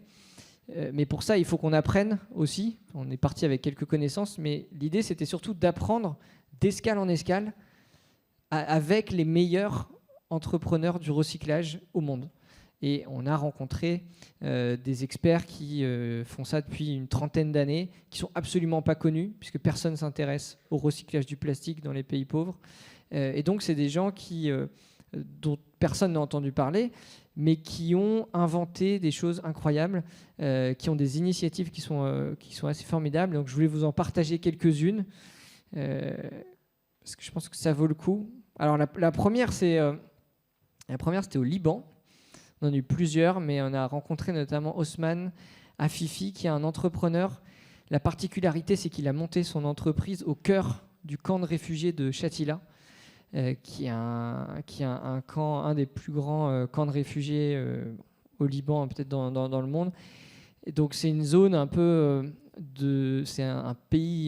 Mais pour ça, il faut qu'on apprenne aussi. On est parti avec quelques connaissances, mais l'idée, c'était surtout d'apprendre d'escale en escale avec les meilleurs entrepreneurs du recyclage au monde. Et on a rencontré des experts qui font ça depuis une trentaine d'années, qui sont absolument pas connus, puisque personne ne s'intéresse au recyclage du plastique dans les pays pauvres. Et donc, c'est des gens dont personne n'a entendu parler, mais qui ont inventé des choses incroyables, qui ont des initiatives qui sont assez formidables. Donc, je voulais vous en partager quelques-unes, parce que je pense que ça vaut le coup. Alors, la première, c'était au Liban. On en a eu plusieurs, mais on a rencontré notamment Osman Afifi, qui est un entrepreneur. La particularité, c'est qu'il a monté son entreprise au cœur du camp de réfugiés de Shatila, qui est un des plus grands camps de réfugiés au Liban, peut-être dans le monde. Et donc c'est une zone un peu c'est un pays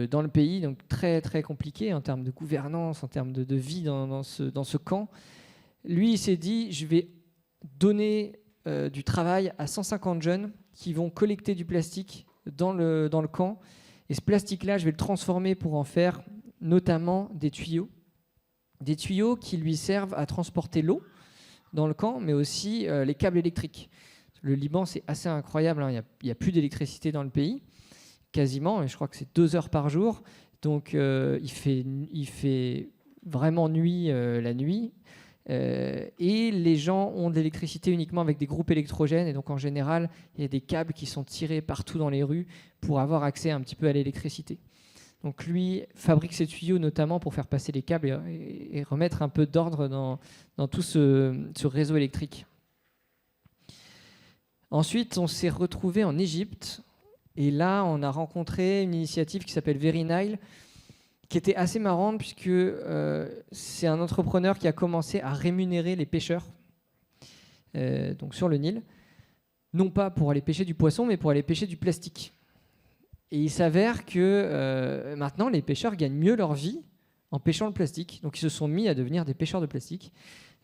dans le pays, donc très très compliqué en termes de gouvernance, en termes de vie dans ce camp. Lui, il s'est dit, je vais donner du travail à 150 jeunes qui vont collecter du plastique dans le camp. Et ce plastique-là, je vais le transformer pour en faire notamment des tuyaux qui lui servent à transporter l'eau dans le camp, mais aussi les câbles électriques. Le Liban, c'est assez incroyable, hein. Il n'y a plus d'électricité dans le pays, quasiment, et je crois que c'est 2 heures par jour. Donc il fait vraiment nuit la nuit. Et les gens ont de l'électricité uniquement avec des groupes électrogènes, et donc en général il y a des câbles qui sont tirés partout dans les rues pour avoir accès un petit peu à l'électricité. Donc lui fabrique ces tuyaux notamment pour faire passer les câbles et remettre un peu d'ordre dans tout ce réseau électrique. Ensuite, on s'est retrouvé en Égypte, et là on a rencontré une initiative qui s'appelle Very Nile, qui était assez marrante, puisque c'est un entrepreneur qui a commencé à rémunérer les pêcheurs donc sur le Nil, non pas pour aller pêcher du poisson, mais pour aller pêcher du plastique. Et il s'avère que maintenant, les pêcheurs gagnent mieux leur vie en pêchant le plastique. Donc ils se sont mis à devenir des pêcheurs de plastique.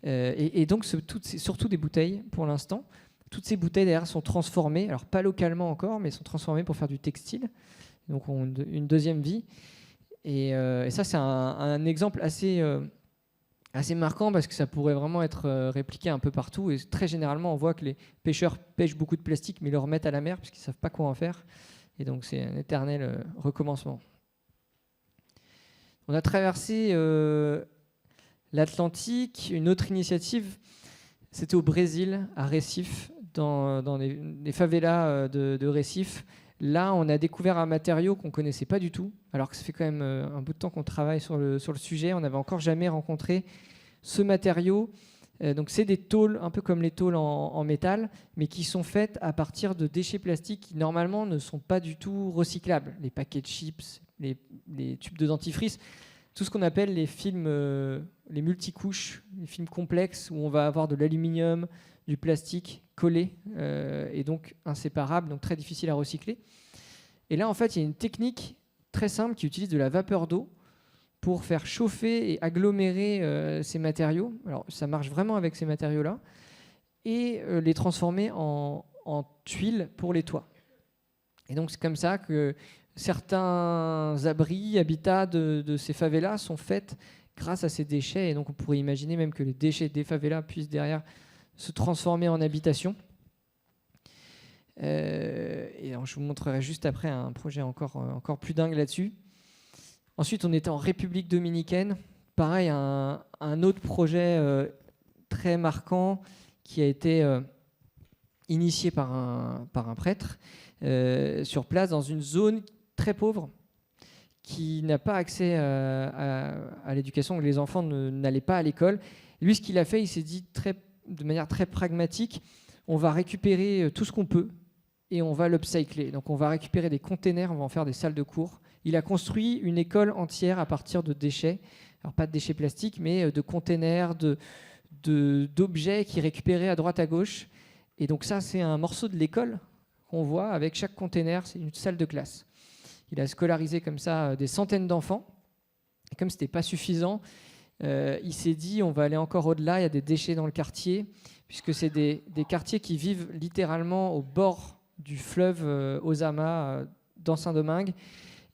Et donc, c'est surtout des bouteilles pour l'instant. Toutes ces bouteilles, d'ailleurs, sont transformées, alors pas localement encore, mais sont transformées pour faire du textile. Donc ont une deuxième vie. Et ça, c'est un exemple assez assez marquant parce que ça pourrait vraiment être répliqué un peu partout. Et très généralement, on voit que les pêcheurs pêchent beaucoup de plastique, mais ils le remettent à la mer parce qu'ils ne savent pas quoi en faire. Et donc, c'est un éternel recommencement. On a traversé l'Atlantique. Une autre initiative, c'était au Brésil, à Recife, dans les favelas de Recife. Là, on a découvert un matériau qu'on ne connaissait pas du tout, alors que ça fait quand même un bout de temps qu'on travaille sur le sujet. On n'avait encore jamais rencontré ce matériau. Donc, c'est des tôles, un peu comme les tôles en métal, mais qui sont faites à partir de déchets plastiques qui, normalement, ne sont pas du tout recyclables. Les paquets de chips, les tubes de dentifrice, tout ce qu'on appelle les films, les multicouches, les films complexes, où on va avoir de l'aluminium, du plastique collé, et donc inséparable, donc très difficile à recycler. Et là, en fait, il y a une technique très simple qui utilise de la vapeur d'eau pour faire chauffer et agglomérer ces matériaux. Alors, ça marche vraiment avec ces matériaux-là, et les transformer en tuiles pour les toits. Et donc, c'est comme ça que certains abris, habitats de ces favelas sont faits grâce à ces déchets. Et donc, on pourrait imaginer même que les déchets des favelas puissent derrière se transformer en habitation. Et alors, je vous montrerai juste après un projet encore plus dingue là-dessus. Ensuite, on était en République dominicaine. Pareil, un autre projet très marquant qui a été initié par un prêtre sur place dans une zone très pauvre qui n'a pas accès à l'éducation, où les enfants n'allaient pas à l'école. Lui, ce qu'il a fait, il s'est dit de manière très pragmatique, on va récupérer tout ce qu'on peut et on va l'upcycler. Donc on va récupérer des containers, on va en faire des salles de cours. Il a construit une école entière à partir de déchets, alors pas de déchets plastiques, mais de containers, d'objets qu'il récupérait à droite à gauche. Et donc ça, c'est un morceau de l'école qu'on voit avec chaque container, c'est une salle de classe. Il a scolarisé comme ça des centaines d'enfants. Et comme ce n'était pas suffisant, il s'est dit on va aller encore au-delà, il y a des déchets dans le quartier, puisque c'est des quartiers qui vivent littéralement au bord du fleuve Osama dans Saint-Domingue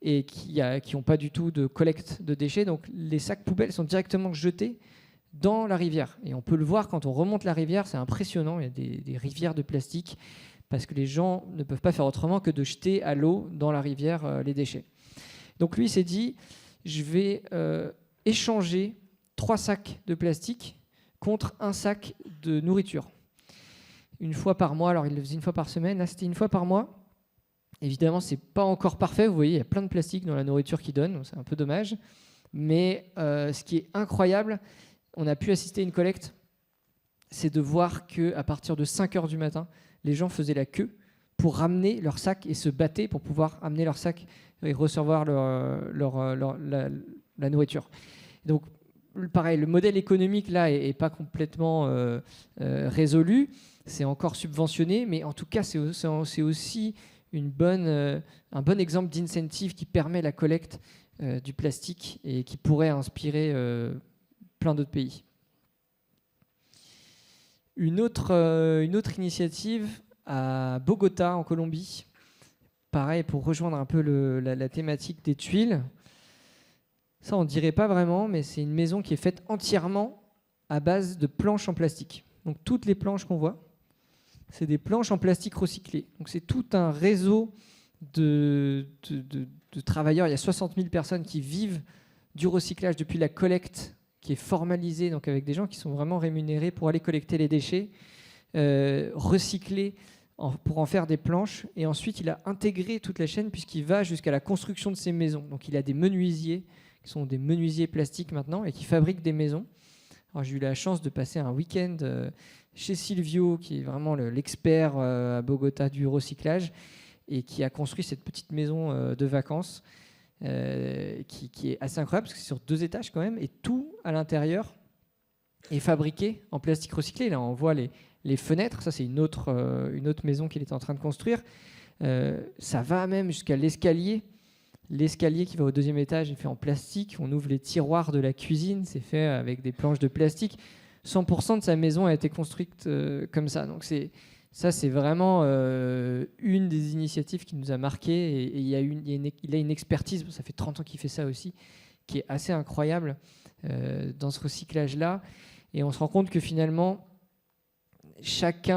et qui n'ont pas du tout de collecte de déchets. Donc les sacs poubelles sont directement jetés dans la rivière. Et on peut le voir quand on remonte la rivière, c'est impressionnant, il y a des rivières de plastique parce que les gens ne peuvent pas faire autrement que de jeter à l'eau dans la rivière les déchets. Donc lui, il s'est dit, je vais échanger 3 sacs de plastique contre un sac de nourriture. Une fois par mois, alors il le faisait une fois par semaine, là c'était une fois par mois. Évidemment, c'est pas encore parfait, vous voyez, il y a plein de plastique dans la nourriture qu'il donne, donc c'est un peu dommage. Mais ce qui est incroyable, on a pu assister à une collecte, c'est de voir qu'à partir de 5h du matin, les gens faisaient la queue pour ramener leur sac et se battaient pour pouvoir amener leur sac et recevoir la nourriture. Donc, pareil, le modèle économique là est pas complètement résolu, c'est encore subventionné, mais en tout cas c'est aussi un bon exemple d'incentive qui permet la collecte du plastique et qui pourrait inspirer plein d'autres pays. Une autre initiative à Bogota en Colombie, pareil pour rejoindre un peu la thématique des tuiles. Ça, on ne dirait pas vraiment, mais c'est une maison qui est faite entièrement à base de planches en plastique. Donc toutes les planches qu'on voit, c'est des planches en plastique recyclées. Donc c'est tout un réseau de travailleurs. Il y a 60 000 personnes qui vivent du recyclage depuis la collecte qui est formalisée, donc avec des gens qui sont vraiment rémunérés pour aller collecter les déchets, recycler pour en faire des planches. Et ensuite, il a intégré toute la chaîne puisqu'il va jusqu'à la construction de ces maisons. Donc il a des menuisiers qui sont des menuisiers plastiques maintenant et qui fabriquent des maisons. Alors, j'ai eu la chance de passer un week-end chez Silvio, qui est vraiment l'expert à Bogota du recyclage et qui a construit cette petite maison de vacances qui est assez incroyable parce que c'est sur 2 étages quand même et tout à l'intérieur est fabriqué en plastique recyclé. Là, on voit les fenêtres. Ça, c'est une autre maison qu'il est en train de construire. Ça va même jusqu'à l'escalier. L'escalier qui va au 2e étage est fait en plastique. On ouvre les tiroirs de la cuisine, c'est fait avec des planches de plastique. 100% de sa maison a été construite comme ça. Donc c'est vraiment une des initiatives qui nous a marqué. Et il a une expertise, ça fait 30 ans qu'il fait ça aussi, qui est assez incroyable dans ce recyclage-là. Et on se rend compte que finalement, chaque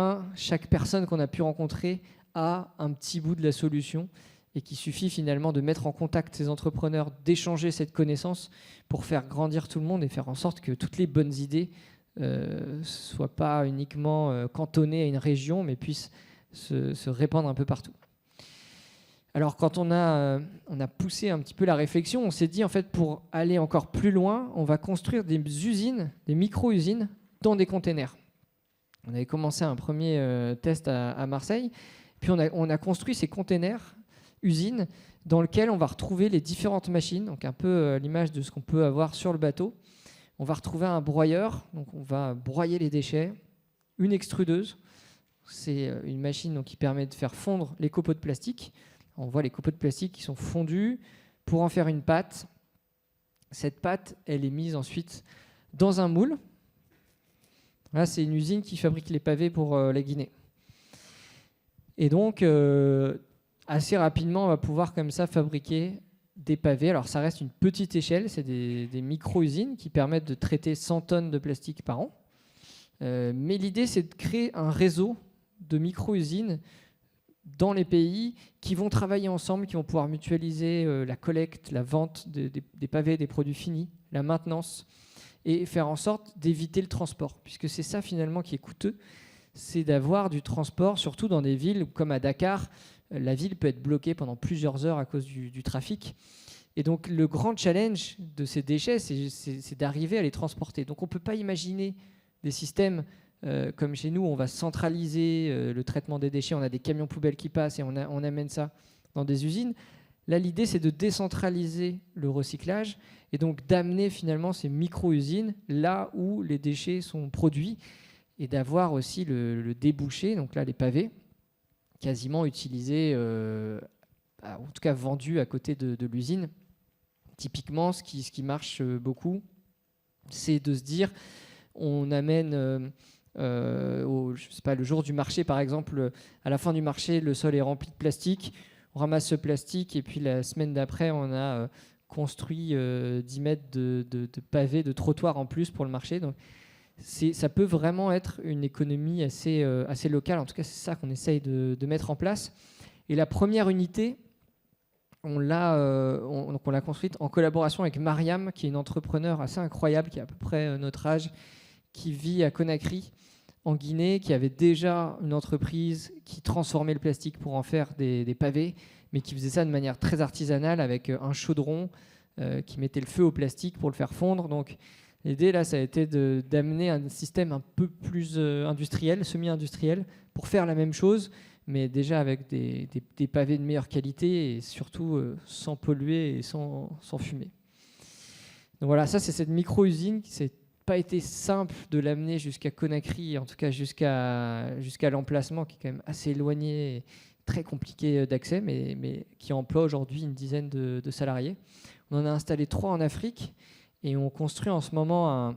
personne qu'on a pu rencontrer a un petit bout de la solution et qu'il suffit finalement de mettre en contact ces entrepreneurs, d'échanger cette connaissance pour faire grandir tout le monde et faire en sorte que toutes les bonnes idées ne soient pas uniquement cantonnées à une région, mais puissent se répandre un peu partout. Alors quand on a poussé un petit peu la réflexion, on s'est dit en fait pour aller encore plus loin, on va construire des usines, des micro-usines dans des containers. On avait commencé un premier test à Marseille, puis on a construit ces containers usines dans lesquels on va retrouver les différentes machines, donc un peu à l'image de ce qu'on peut avoir sur le bateau. On va retrouver un broyeur, donc on va broyer les déchets, une extrudeuse, c'est une machine donc, qui permet de faire fondre les copeaux de plastique. On voit les copeaux de plastique qui sont fondus pour en faire une pâte. Cette pâte, elle est mise ensuite dans un moule. Là, c'est une usine qui fabrique les pavés pour la Guinée. Et donc, assez rapidement, on va pouvoir comme ça fabriquer des pavés. Alors, ça reste une petite échelle, c'est des micro-usines qui permettent de traiter 100 tonnes de plastique par an. Mais l'idée, c'est de créer un réseau de micro-usines dans les pays qui vont travailler ensemble, qui vont pouvoir mutualiser la collecte, la vente des pavés, des produits finis, la maintenance, et faire en sorte d'éviter le transport, puisque c'est ça finalement qui est coûteux, c'est d'avoir du transport, surtout dans des villes comme à Dakar, la ville peut être bloquée pendant plusieurs heures à cause du trafic. Et donc le grand challenge de ces déchets, c'est d'arriver à les transporter. Donc on ne peut pas imaginer des systèmes comme chez nous, on va centraliser le traitement des déchets, on a des camions poubelles qui passent et on amène ça dans des usines. Là, l'idée, c'est de décentraliser le recyclage et donc d'amener finalement ces micro-usines là où les déchets sont produits et d'avoir aussi le débouché, donc là, les pavés, quasiment utilisés, en tout cas vendus à côté de l'usine. Typiquement, ce qui marche beaucoup, c'est de se dire, on amène... je sais pas, le jour du marché, par exemple, à la fin du marché, le sol est rempli de plastique. On ramasse ce plastique et puis la semaine d'après, on a construit 10 mètres de pavés, de trottoirs en plus pour le marché. Donc, ça peut vraiment être une économie assez locale. En tout cas, c'est ça qu'on essaye de mettre en place. Et la première unité, on l'a construite en collaboration avec Mariam, qui est une entrepreneure assez incroyable, qui a à peu près notre âge, qui vit à Conakry, en Guinée, qui avait déjà une entreprise qui transformait le plastique pour en faire des pavés, mais qui faisait ça de manière très artisanale avec un chaudron qui mettait le feu au plastique pour le faire fondre. Donc l'idée, là, ça a été d'amener un système un peu plus industriel, semi-industriel, pour faire la même chose, mais déjà avec des pavés de meilleure qualité et surtout sans polluer et sans fumer. Donc voilà, ça, c'est cette micro-usine qui s'est pas été simple de l'amener jusqu'à Conakry, en tout cas jusqu'à l'emplacement qui est quand même assez éloigné, et très compliqué d'accès, mais qui emploie aujourd'hui une dizaine de salariés. On en a installé 3 en Afrique et on construit en ce moment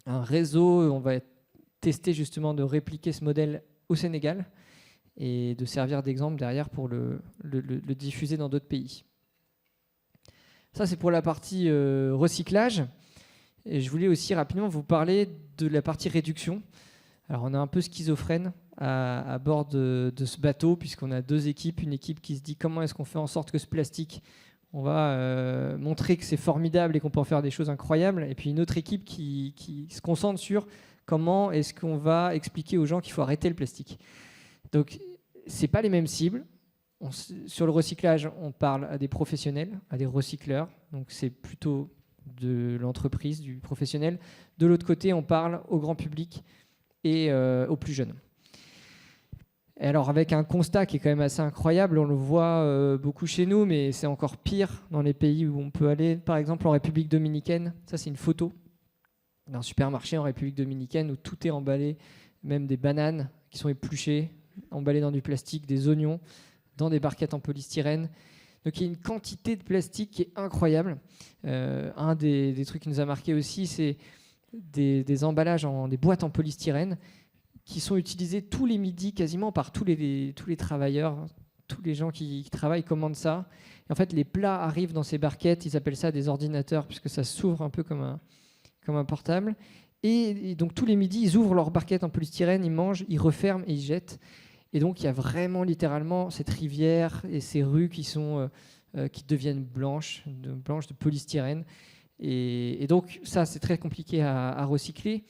un réseau. On va tester justement de répliquer ce modèle au Sénégal et de servir d'exemple derrière pour le diffuser dans d'autres pays. Ça, c'est pour la partie recyclage. Et je voulais aussi rapidement vous parler de la partie réduction. Alors on est un peu schizophrène à bord de ce bateau, puisqu'on a 2 équipes. Une équipe qui se dit comment est-ce qu'on fait en sorte que ce plastique, on va montrer que c'est formidable et qu'on peut en faire des choses incroyables. Et puis une autre équipe qui se concentre sur comment est-ce qu'on va expliquer aux gens qu'il faut arrêter le plastique. Donc ce n'est pas les mêmes cibles. Sur le recyclage, on parle à des professionnels, à des recycleurs. Donc c'est plutôt de l'entreprise, du professionnel. De l'autre côté, on parle au grand public et aux plus jeunes. Et alors avec un constat qui est quand même assez incroyable, on le voit beaucoup chez nous, mais c'est encore pire dans les pays où on peut aller, par exemple en République dominicaine. Ça, c'est une photo d'un supermarché en République dominicaine où tout est emballé, même des bananes qui sont épluchées, emballées dans du plastique, des oignons, dans des barquettes en polystyrène. Donc il y a une quantité de plastique qui est incroyable. Un des trucs qui nous a marqué aussi, c'est des emballages, des boîtes en polystyrène qui sont utilisées tous les midis quasiment par tous les travailleurs, tous les gens qui travaillent commandent ça. Et en fait, les plats arrivent dans ces barquettes. Ils appellent ça des ordinateurs puisque ça s'ouvre un peu comme un portable. Et donc tous les midis, ils ouvrent leur barquette en polystyrène, ils mangent, ils referment et ils jettent. Et donc il y a vraiment littéralement cette rivière et ces rues qui deviennent blanches de polystyrène. Et donc ça, c'est très compliqué à recycler.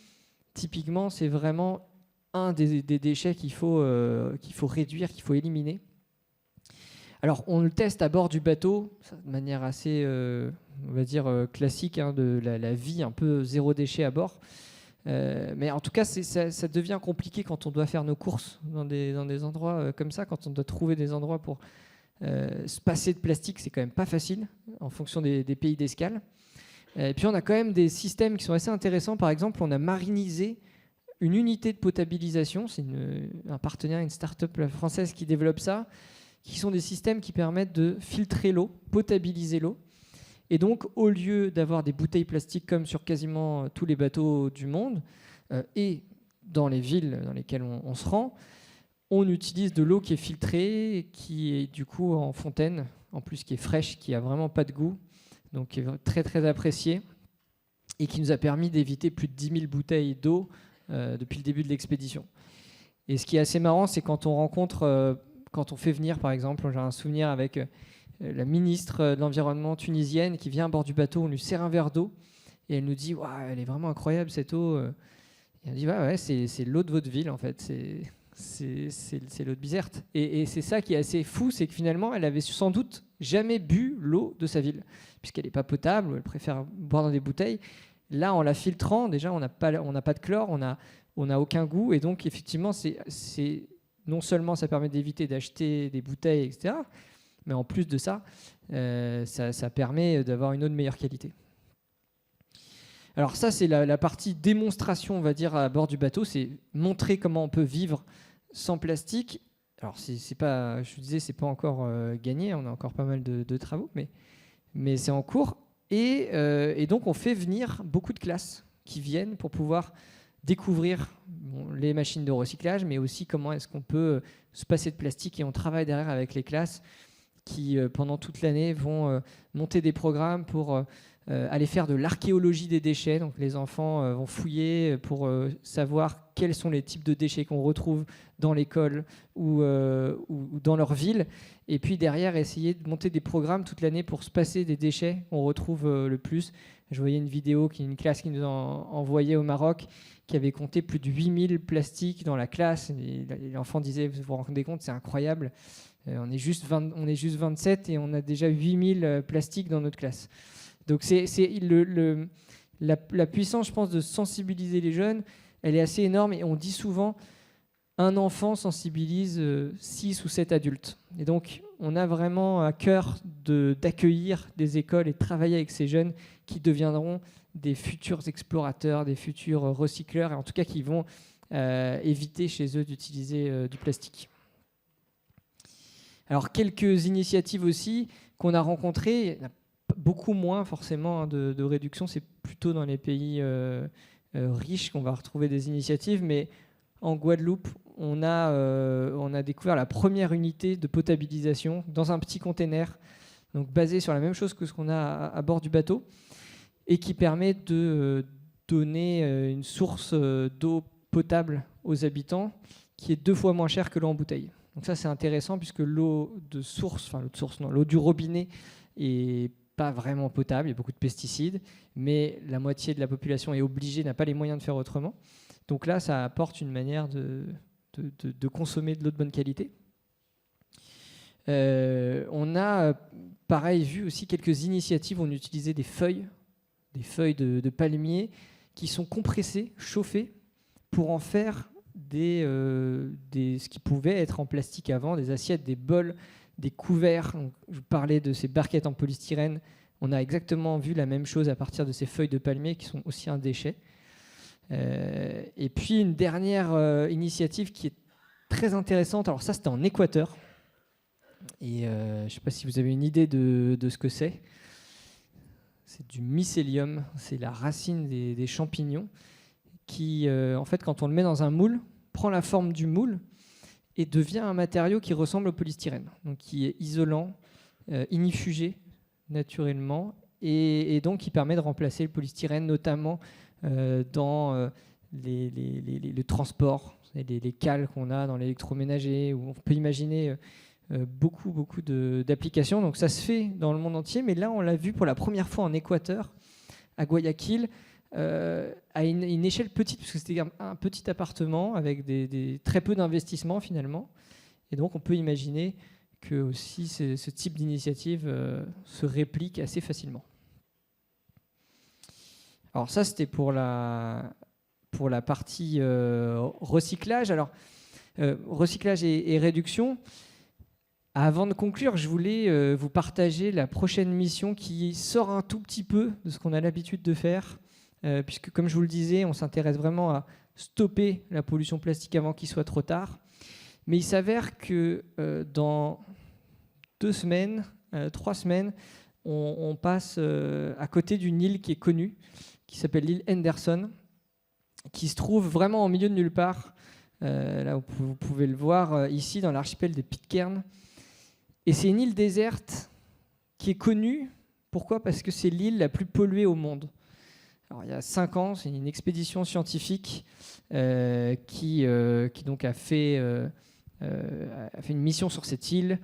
Typiquement, c'est vraiment un des déchets qu'il faut réduire, qu'il faut éliminer. Alors, on le teste à bord du bateau, de manière assez, on va dire, classique, de la vie un peu zéro déchet à bord. Mais en tout cas, ça devient compliqué quand on doit faire nos courses dans des endroits comme ça, quand on doit trouver des endroits pour se passer de plastique, c'est quand même pas facile, en fonction des pays d'escale. Et puis, on a quand même des systèmes qui sont assez intéressants. Par exemple, on a marinisé une unité de potabilisation. C'est un partenaire, une start-up française qui développe ça, qui sont des systèmes qui permettent de filtrer l'eau, potabiliser l'eau. Et donc, au lieu d'avoir des bouteilles plastiques comme sur quasiment tous les bateaux du monde, et dans les villes dans lesquelles on se rend, on utilise de l'eau qui est filtrée, qui est du coup en fontaine, en plus qui est fraîche, qui n'a vraiment pas de goût, donc qui est très très appréciée, et qui nous a permis d'éviter plus de 10 000 bouteilles d'eau depuis le début de l'expédition. Et ce qui est assez marrant, c'est quand on rencontre... Quand on fait venir, par exemple, j'ai un souvenir avec la ministre de l'Environnement tunisienne qui vient à bord du bateau, on lui sert un verre d'eau et elle nous dit « Elle est vraiment incroyable cette eau ». Et on dit « c'est l'eau de votre ville en fait, c'est l'eau de Bizerte ». Et c'est ça qui est assez fou, c'est que finalement, elle avait sans doute jamais bu l'eau de sa ville, puisqu'elle n'est pas potable, elle préfère boire dans des bouteilles. Là, en la filtrant, déjà, on n'a pas de chlore, on n'a aucun goût, et donc effectivement, c'est non seulement ça permet d'éviter d'acheter des bouteilles, etc., mais en plus de ça, ça permet d'avoir une eau de meilleure qualité. Alors ça, c'est la partie démonstration, on va dire, à bord du bateau, c'est montrer comment on peut vivre sans plastique. Alors c'est pas, je vous disais, c'est pas encore gagné, on a encore pas mal de travaux, mais c'est en cours. Et donc on fait venir beaucoup de classes qui viennent pour pouvoir découvrir les machines de recyclage, mais aussi comment est-ce qu'on peut se passer de plastique. Et on travaille derrière avec les classes qui, pendant toute l'année, vont monter des programmes pour aller faire de l'archéologie des déchets. Donc les enfants vont fouiller pour savoir quels sont les types de déchets qu'on retrouve dans l'école ou dans leur ville. Et puis derrière, essayer de monter des programmes toute l'année pour se passer des déchets qu'on retrouve le plus. Je voyais une vidéo une classe qui nous a envoyée au Maroc, qui avait compté plus de 8000 plastiques dans la classe. Et l'enfant disait, vous vous rendez compte, c'est incroyable. On est juste 27 et on a déjà 8000 plastiques dans notre classe. Donc c'est la puissance, je pense, de sensibiliser les jeunes, elle est assez énorme. Et on dit souvent, un enfant sensibilise 6 ou 7 adultes. Et donc, on a vraiment à cœur d'accueillir des écoles et de travailler avec ces jeunes qui deviendront des futurs explorateurs, des futurs recycleurs, et en tout cas qui vont éviter chez eux d'utiliser du plastique. Alors, quelques initiatives aussi qu'on a rencontrées, il y en a beaucoup moins forcément de réduction, c'est plutôt dans les pays riches qu'on va retrouver des initiatives, mais en Guadeloupe, on a découvert la première unité de potabilisation dans un petit container, donc basé sur la même chose que ce qu'on a à bord du bateau, et qui permet de donner une source d'eau potable aux habitants qui est 2 fois moins chère que l'eau en bouteille. Donc ça, c'est intéressant puisque l'eau du robinet est pas vraiment potable, il y a beaucoup de pesticides, mais la moitié de la population est obligée, n'a pas les moyens de faire autrement. Donc là, ça apporte une manière de consommer de l'eau de bonne qualité. On a, pareil, vu aussi quelques initiatives. On utilisait des feuilles de palmier qui sont compressées, chauffées, pour en faire ce qui pouvait être en plastique avant, des assiettes, des bols, des couverts. Donc, je vous parlais de ces barquettes en polystyrène. On a exactement vu la même chose à partir de ces feuilles de palmier qui sont aussi un déchet. Et puis une dernière initiative qui est très intéressante. Alors ça, c'était en Équateur. Et je ne sais pas si vous avez une idée de ce que c'est. C'est du mycélium. C'est la racine des champignons qui, en fait, quand on le met dans un moule, prend la forme du moule et devient un matériau qui ressemble au polystyrène, donc qui est isolant, ignifugé naturellement, et donc qui permet de remplacer le polystyrène, notamment dans le transport, les cales qu'on a dans l'électroménager, où on peut imaginer beaucoup d'applications. Donc ça se fait dans le monde entier, mais là on l'a vu pour la première fois en Équateur, à Guayaquil, à une échelle petite, parce que c'était un petit appartement avec très peu d'investissement finalement. Et donc on peut imaginer que aussi ce type d'initiative se réplique assez facilement. Alors ça, c'était pour la partie recyclage. Alors, recyclage et réduction. Avant de conclure, je voulais vous partager la prochaine mission qui sort un tout petit peu de ce qu'on a l'habitude de faire, puisque, comme je vous le disais, on s'intéresse vraiment à stopper la pollution plastique avant qu'il soit trop tard. Mais il s'avère que dans 2 semaines, 3 semaines, on passe à côté d'une île qui est connue, qui s'appelle l'île Henderson, qui se trouve vraiment au milieu de nulle part. Là, vous pouvez le voir ici, dans l'archipel des Pitcairn. Et c'est une île déserte qui est connue. Pourquoi ? Parce que c'est l'île la plus polluée au monde. Alors, il y a 5 ans, c'est une expédition scientifique qui donc a fait une mission sur cette île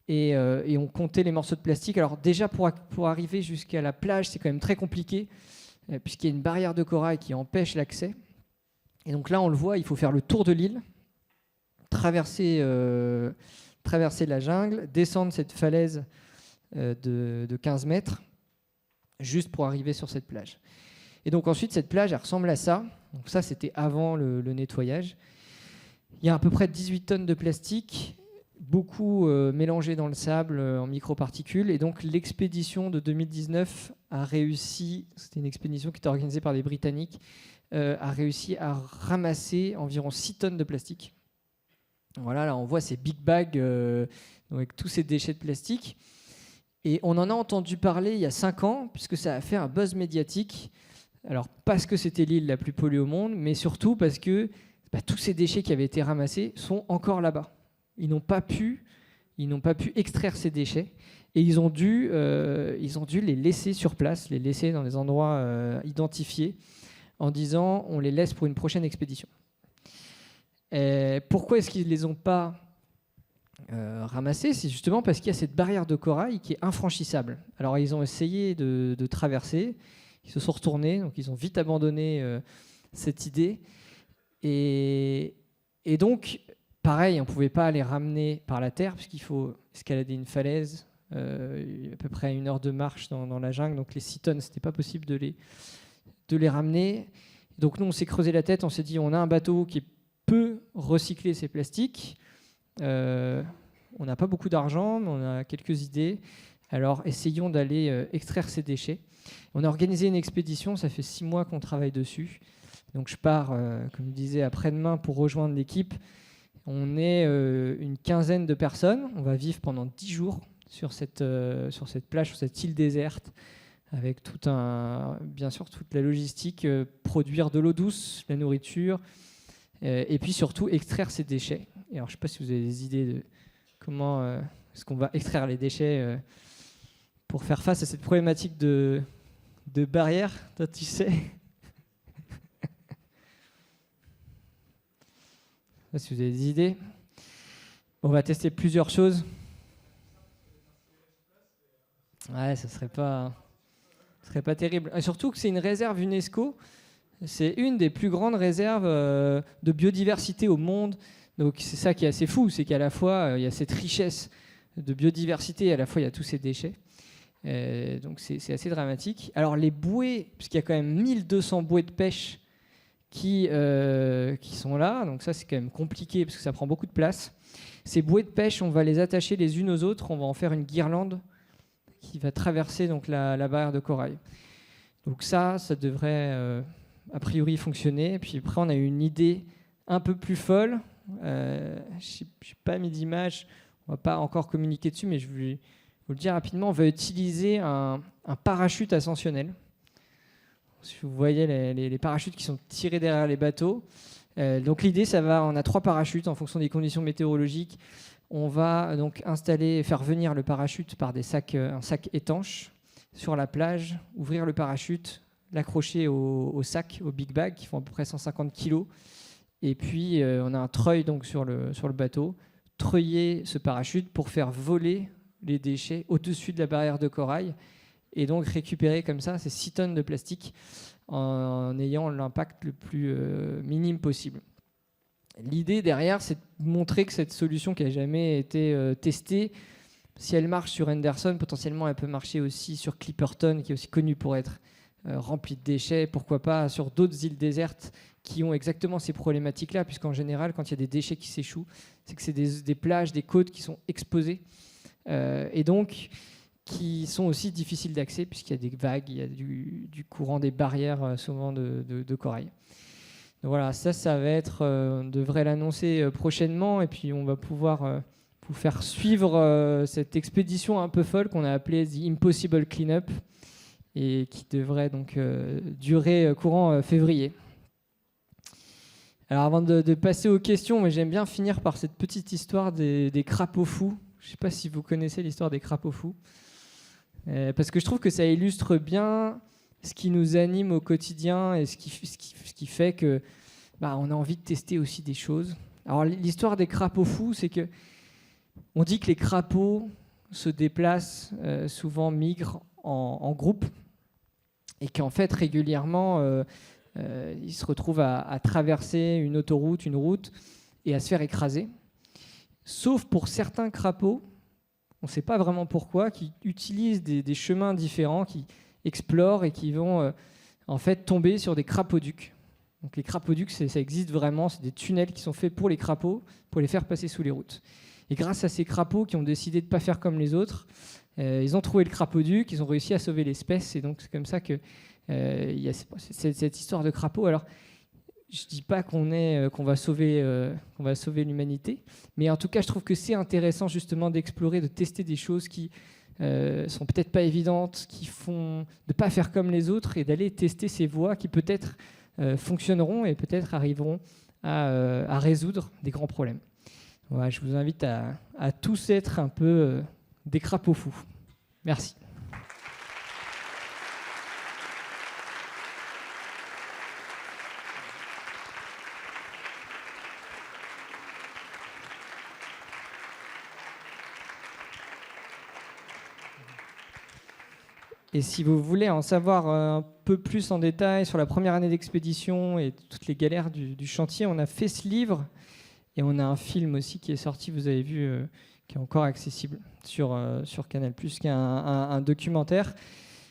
et on comptait les morceaux de plastique. Alors déjà, pour arriver jusqu'à la plage, c'est quand même très compliqué puisqu'il y a une barrière de corail qui empêche l'accès. Et donc là, on le voit, il faut faire le tour de l'île, traverser la jungle, descendre cette falaise de 15 mètres, juste pour arriver sur cette plage. Et donc ensuite, cette plage, elle ressemble à ça. Donc ça, c'était avant le nettoyage. Il y a à peu près 18 tonnes de plastique, beaucoup mélangé dans le sable en microparticules. Et donc l'expédition de 2019 a réussi, c'était une expédition qui était organisée par des Britanniques, a réussi à ramasser environ 6 tonnes de plastique. Voilà, là on voit ces big bags avec tous ces déchets de plastique. Et on en a entendu parler il y a 5 ans, puisque ça a fait un buzz médiatique. Alors parce que c'était l'île la plus polluée au monde, mais surtout parce que tous ces déchets qui avaient été ramassés sont encore là-bas. Ils n'ont pas pu extraire ces déchets et ils ont dû les laisser sur place, les laisser dans des endroits identifiés en disant on les laisse pour une prochaine expédition. Pourquoi est-ce qu'ils ne les ont pas ramassés ? C'est justement parce qu'il y a cette barrière de corail qui est infranchissable. Alors ils ont essayé de traverser, ils se sont retournés, donc ils ont vite abandonné cette idée. Et donc, pareil, on ne pouvait pas les ramener par la terre, puisqu'il faut escalader une falaise, à peu près à 1 heure de marche dans la jungle. Donc les 6 tonnes, ce n'était pas possible de les ramener. Donc nous, on s'est creusé la tête, on s'est dit, on a un bateau qui peut recycler ces plastiques. On n'a pas beaucoup d'argent, mais on a quelques idées. Alors essayons d'aller extraire ces déchets. On a organisé une expédition, ça fait 6 mois qu'on travaille dessus. Donc je pars, comme je disais, après-demain pour rejoindre l'équipe. On est une quinzaine de personnes. On va vivre pendant 10 jours sur cette plage, sur cette île déserte, avec bien sûr toute la logistique, produire de l'eau douce, la nourriture, et puis surtout extraire ces déchets. Et alors je ne sais pas si vous avez des idées de comment est-ce qu'on va extraire les déchets pour faire face à cette problématique de barrière. Toi, tu sais. Je ne sais pas si vous avez des idées. On va tester plusieurs choses. Ouais, ça serait pas terrible. Et surtout que c'est une réserve UNESCO. C'est une des plus grandes réserves de biodiversité au monde. Donc c'est ça qui est assez fou, c'est qu'à la fois il y a cette richesse de biodiversité, et à la fois il y a tous ces déchets. Donc c'est assez dramatique. Alors les bouées, puisqu'il y a quand même 1200 bouées de pêche qui sont là, donc ça c'est quand même compliqué parce que ça prend beaucoup de place. Ces bouées de pêche, on va les attacher les unes aux autres, on va en faire une guirlande qui va traverser donc la barrière de corail. Donc ça devrait a priori fonctionner. Et puis après on a eu une idée un peu plus folle. Je n'ai pas mis d'image, on ne va pas encore communiquer dessus, mais je vais vous le dire rapidement. On va utiliser un parachute ascensionnel. Si vous voyez les parachutes qui sont tirés derrière les bateaux, Donc l'idée, on a 3 parachutes en fonction des conditions météorologiques. On va donc faire venir le parachute par un sac étanche sur la plage, ouvrir le parachute, l'accrocher au sac, au big bag, qui font à peu près 150 kg. Et puis on a un treuil donc, sur le bateau, treuiller ce parachute pour faire voler les déchets au-dessus de la barrière de corail et donc récupérer comme ça ces 6 tonnes de plastique en ayant l'impact le plus minime possible. L'idée derrière, c'est de montrer que cette solution qui n'a jamais été testée, si elle marche sur Henderson, potentiellement elle peut marcher aussi sur Clipperton, qui est aussi connu pour être rempli de déchets, pourquoi pas sur d'autres îles désertes qui ont exactement ces problématiques-là, puisqu'en général, quand il y a des déchets qui s'échouent, c'est que c'est des plages, des côtes qui sont exposées, et donc qui sont aussi difficiles d'accès, puisqu'il y a des vagues, il y a du courant, des barrières souvent de corail. Donc voilà, ça va être, on devrait l'annoncer prochainement, et puis on va pouvoir vous faire suivre cette expédition un peu folle qu'on a appelée The Impossible Cleanup, et qui devrait donc durer courant février. Alors avant de passer aux questions, mais j'aime bien finir par cette petite histoire des crapauds fous. Je ne sais pas si vous connaissez l'histoire des crapauds fous, parce que je trouve que ça illustre bien ce qui nous anime au quotidien et ce qui fait que on a envie de tester aussi des choses. Alors l'histoire des crapauds fous, c'est que on dit que les crapauds se déplacent, souvent migrent en groupe, et qu'en fait régulièrement ils se retrouvent à traverser une autoroute, une route, et à se faire écraser. Sauf pour certains crapauds, on ne sait pas vraiment pourquoi, qui utilisent des chemins différents, qui explorent et qui vont en fait tomber sur des crapauducs. Donc les crapauducs, ça existe vraiment, c'est des tunnels qui sont faits pour les crapauds, pour les faire passer sous les routes. Et grâce à ces crapauds qui ont décidé de ne pas faire comme les autres, ils ont trouvé le crapauduc, ils ont réussi à sauver l'espèce, et donc c'est comme ça que y a cette histoire de crapaud. Alors, je ne dis pas qu'on va sauver l'humanité, mais en tout cas, je trouve que c'est intéressant justement d'explorer, de tester des choses qui sont peut-être pas évidentes, qui font de ne pas faire comme les autres, et d'aller tester ces voies qui peut-être fonctionneront et peut-être arriveront à résoudre des grands problèmes. Voilà, je vous invite à tous être un peu des crapauds fous. Merci. Et si vous voulez en savoir un peu plus en détail sur la première année d'expédition et toutes les galères du chantier, on a fait ce livre et on a un film aussi qui est sorti, vous avez vu, qui est encore accessible sur Canal+, qui est un documentaire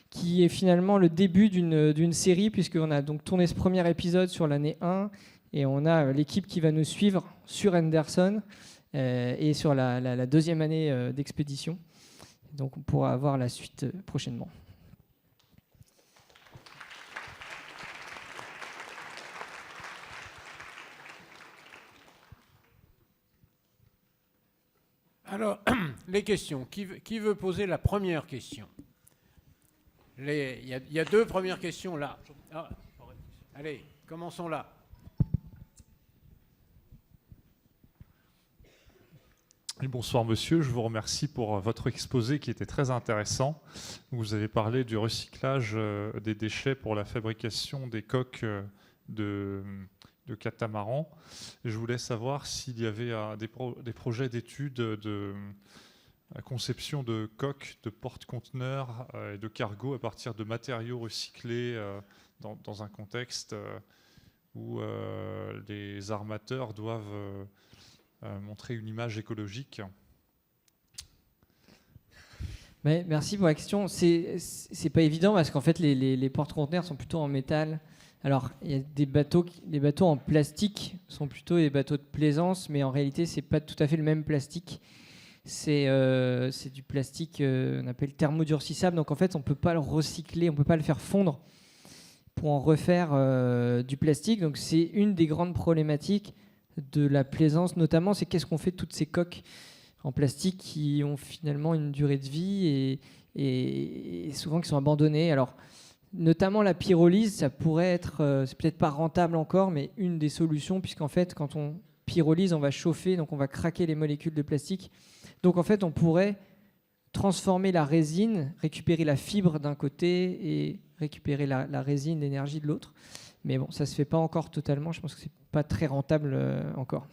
qui est finalement le début d'une série, puisqu'on a donc tourné ce premier épisode sur l'année 1 et on a l'équipe qui va nous suivre sur Henderson et sur la deuxième année d'expédition. Donc on pourra avoir la suite prochainement. Alors, les questions. Qui veut poser la première question? Il y a 2 premières questions là. Ah, allez, commençons là. Et bonsoir monsieur, je vous remercie pour votre exposé qui était très intéressant. Vous avez parlé du recyclage des déchets pour la fabrication des coques de catamarans. Je voulais savoir s'il y avait des projets d'études de la conception de coques, de porte-conteneurs et de cargos à partir de matériaux recyclés dans un contexte où les armateurs doivent montrer une image écologique. Mais merci pour la question. C'est pas évident parce qu'en fait les porte-conteneurs sont plutôt en métal. Alors il y a les bateaux en plastique sont plutôt des bateaux de plaisance, mais en réalité c'est pas tout à fait le même plastique. C'est du plastique on appelle thermodurcissable. Donc en fait on peut pas le recycler, on peut pas le faire fondre pour en refaire du plastique. Donc c'est une des grandes problématiques de la plaisance, notamment, c'est qu'est-ce qu'on fait de toutes ces coques en plastique qui ont finalement une durée de vie et souvent qui sont abandonnées. Alors, Notamment la pyrolyse, ça pourrait être, c'est peut-être pas rentable encore, mais une des solutions, puisqu'en fait, quand on pyrolyse, on va chauffer, donc on va craquer les molécules de plastique. Donc en fait, on pourrait transformer la résine, récupérer la fibre d'un côté et récupérer la résine, l'énergie de l'autre. Mais bon, ça ne se fait pas encore totalement. Je pense que ce n'est pas très rentable encore.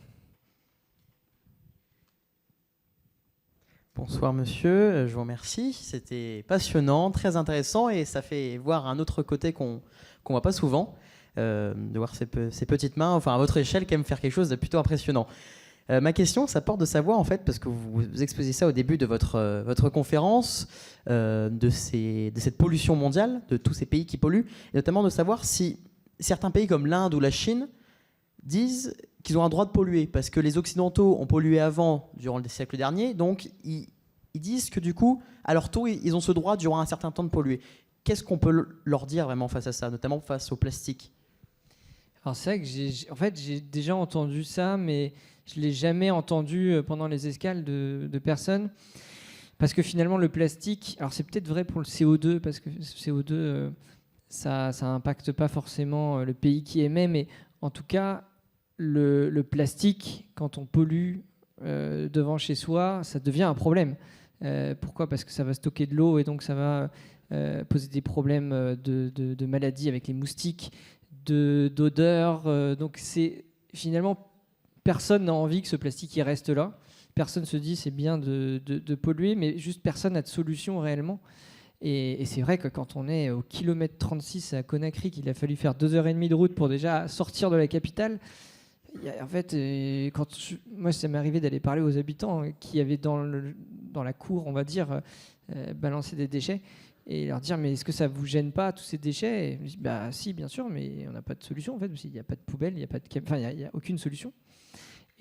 Bonsoir monsieur, je vous remercie. C'était passionnant, très intéressant et ça fait voir un autre côté qu'on voit pas souvent, de voir ces petites mains, enfin à votre échelle, quand même faire quelque chose de plutôt impressionnant. Ma question, ça porte de savoir en fait, parce que vous exposez ça au début de votre conférence, de cette pollution mondiale, de tous ces pays qui polluent, et notamment de savoir si certains pays comme l'Inde ou la Chine disent qu'ils ont un droit de polluer, parce que les Occidentaux ont pollué avant, durant le siècle dernier, donc ils disent que du coup, à leur tour, ils ont ce droit durant un certain temps de polluer. Qu'est-ce qu'on peut leur dire vraiment face à ça, notamment face au plastique? Alors c'est vrai que j'ai déjà entendu ça, mais je ne l'ai jamais entendu pendant les escales de personnes. Parce que finalement, le plastique, alors c'est peut-être vrai pour le CO2, parce que le CO2, ça n'impacte pas forcément le pays qui émet, mais en tout cas, le plastique, quand on pollue devant chez soi, ça devient un problème. Pourquoi ? Parce que ça va stocker de l'eau et donc ça va poser des problèmes de maladies avec les moustiques, d'odeur. Donc c'est finalement, personne n'a envie que ce plastique il reste là. Personne se dit c'est bien de polluer, mais juste personne n'a de solution réellement. Et c'est vrai que quand on est au kilomètre 36 à Conakry, qu'il a fallu faire 2h30 de route pour déjà sortir de la capitale, en fait, moi ça m'est arrivé d'aller parler aux habitants qui avaient dans la cour, on va dire, balancé des déchets, et leur dire mais est-ce que ça vous gêne pas tous ces déchets? Et je dis, bah si bien sûr, mais on n'a pas de solution en fait, parce qu'il n'y a pas de poubelle, il n'y a aucune solution.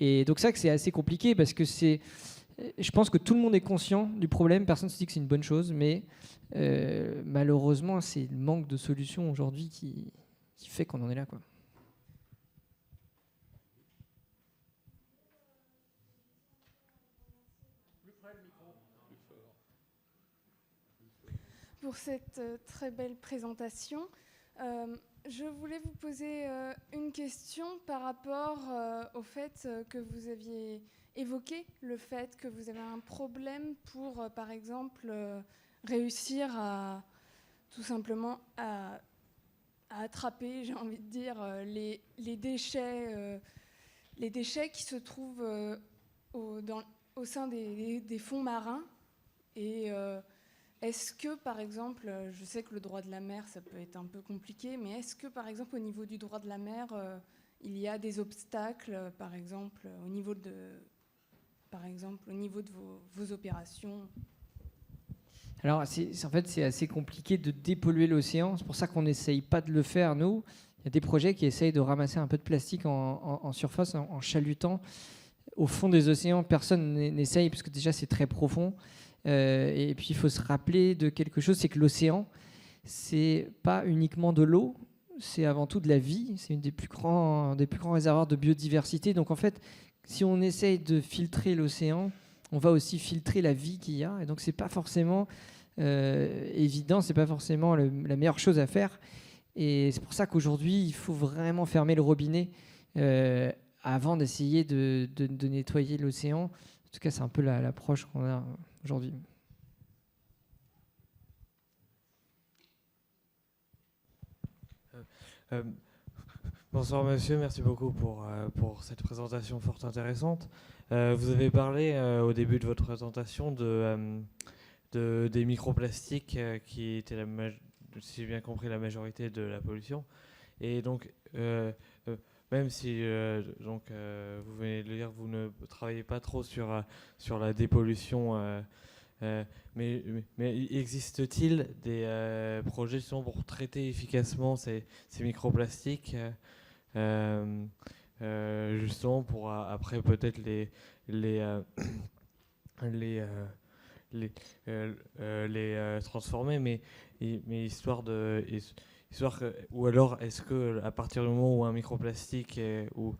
Et donc ça que c'est assez compliqué parce que je pense que tout le monde est conscient du problème, personne ne se dit que c'est une bonne chose, mais malheureusement c'est le manque de solutions aujourd'hui qui fait qu'on en est là, quoi. Pour cette très belle présentation. Je voulais vous poser une question par rapport au fait que vous aviez évoqué, le fait que vous avez un problème pour, par exemple, réussir à tout simplement à attraper, j'ai envie de dire, les déchets qui se trouvent au sein des fonds marins. Et est-ce que, par exemple, je sais que le droit de la mer, ça peut être un peu compliqué, mais est-ce que, par exemple, au niveau du droit de la mer, il y a des obstacles, par exemple, au niveau de vos opérations? Alors, en fait, c'est assez compliqué de dépolluer l'océan. C'est pour ça qu'on n'essaye pas de le faire, nous. Il y a des projets qui essayent de ramasser un peu de plastique en surface, en chalutant. Au fond des océans, personne n'essaye, parce que déjà, c'est très profond. Et puis il faut se rappeler de quelque chose, c'est que l'océan, c'est pas uniquement de l'eau, c'est avant tout de la vie, c'est une des plus grands réservoirs de biodiversité. Donc en fait, si on essaye de filtrer l'océan, on va aussi filtrer la vie qu'il y a, et donc c'est pas forcément évident, c'est pas forcément la meilleure chose à faire. Et c'est pour ça qu'aujourd'hui, il faut vraiment fermer le robinet avant d'essayer de nettoyer l'océan. En tout cas, c'est un peu l'approche qu'on a aujourd'hui. Bonsoir monsieur, merci beaucoup pour cette présentation fort intéressante. Vous avez parlé au début de votre présentation des microplastiques qui étaient, si j'ai bien compris, la majorité de la pollution. Et donc, même si vous venez de le dire, vous ne travaillez pas trop sur la dépollution, mais existe-t-il des projets justement pour traiter efficacement ces microplastiques, justement pour après peut-être les transformer, mais histoire ou alors est-ce que à partir du moment où un microplastique ou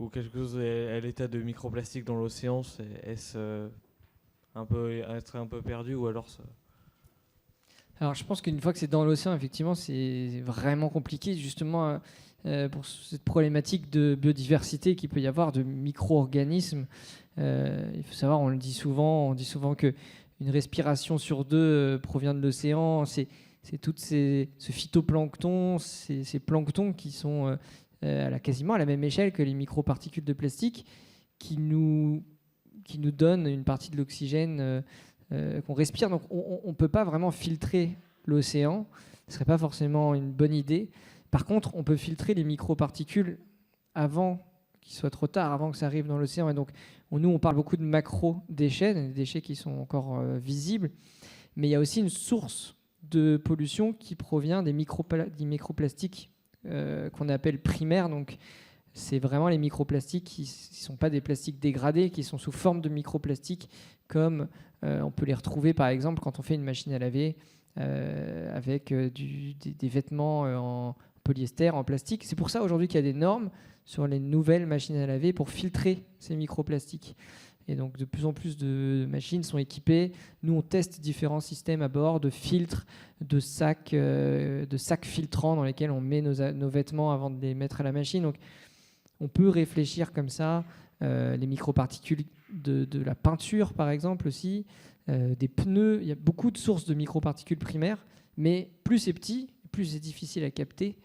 quelque chose est à l'état de microplastique dans l'océan, est-ce un peu perdu, ou alors ça... Alors je pense qu'une fois que c'est dans l'océan, effectivement, c'est vraiment compliqué, justement, pour cette problématique de biodiversité qu'il peut y avoir, de micro-organismes. Il faut savoir, on dit souvent que une respiration sur deux provient de l'océan. C'est tout ce phytoplancton, ces planctons qui sont quasiment à la même échelle que les microparticules de plastique, qui nous donnent une partie de l'oxygène qu'on respire. Donc on ne peut pas vraiment filtrer l'océan. Ce ne serait pas forcément une bonne idée. Par contre, on peut filtrer les microparticules avant qu'il soit trop tard, avant que ça arrive dans l'océan. Et donc, nous, on parle beaucoup de macro-déchets, des déchets qui sont encore visibles. Mais il y a aussi une source de pollution qui provient des microplastiques qu'on appelle primaires. Donc, c'est vraiment les microplastiques qui ne sont pas des plastiques dégradés, qui sont sous forme de microplastiques, comme on peut les retrouver, par exemple, quand on fait une machine à laver avec des vêtements en polyester, en plastique. C'est pour ça aujourd'hui qu'il y a des normes sur les nouvelles machines à laver pour filtrer ces microplastiques. Et donc de plus en plus de machines sont équipées. Nous, on teste différents systèmes à bord de filtres, de sacs filtrants dans lesquels on met nos vêtements avant de les mettre à la machine. Donc on peut réfléchir comme ça. Les microparticules de la peinture, par exemple, aussi. Des pneus. Il y a beaucoup de sources de microparticules primaires, mais plus c'est petit, plus c'est difficile à capter.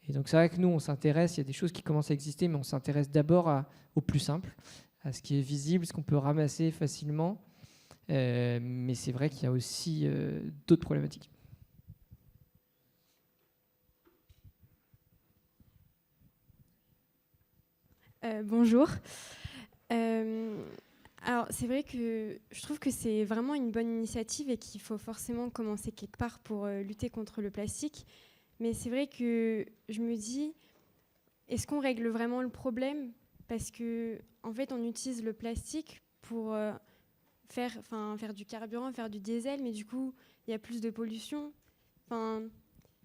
Et donc c'est vrai que nous, on s'intéresse, il y a des choses qui commencent à exister, mais on s'intéresse d'abord au plus simple, à ce qui est visible, ce qu'on peut ramasser facilement. Mais c'est vrai qu'il y a aussi d'autres problématiques. Bonjour. Alors c'est vrai que je trouve que c'est vraiment une bonne initiative et qu'il faut forcément commencer quelque part pour lutter contre le plastique. Mais c'est vrai que je me dis, est-ce qu'on règle vraiment le problème ? Parce que en fait, on utilise le plastique pour faire du carburant, faire du diesel, mais du coup, il y a plus de pollution. Enfin,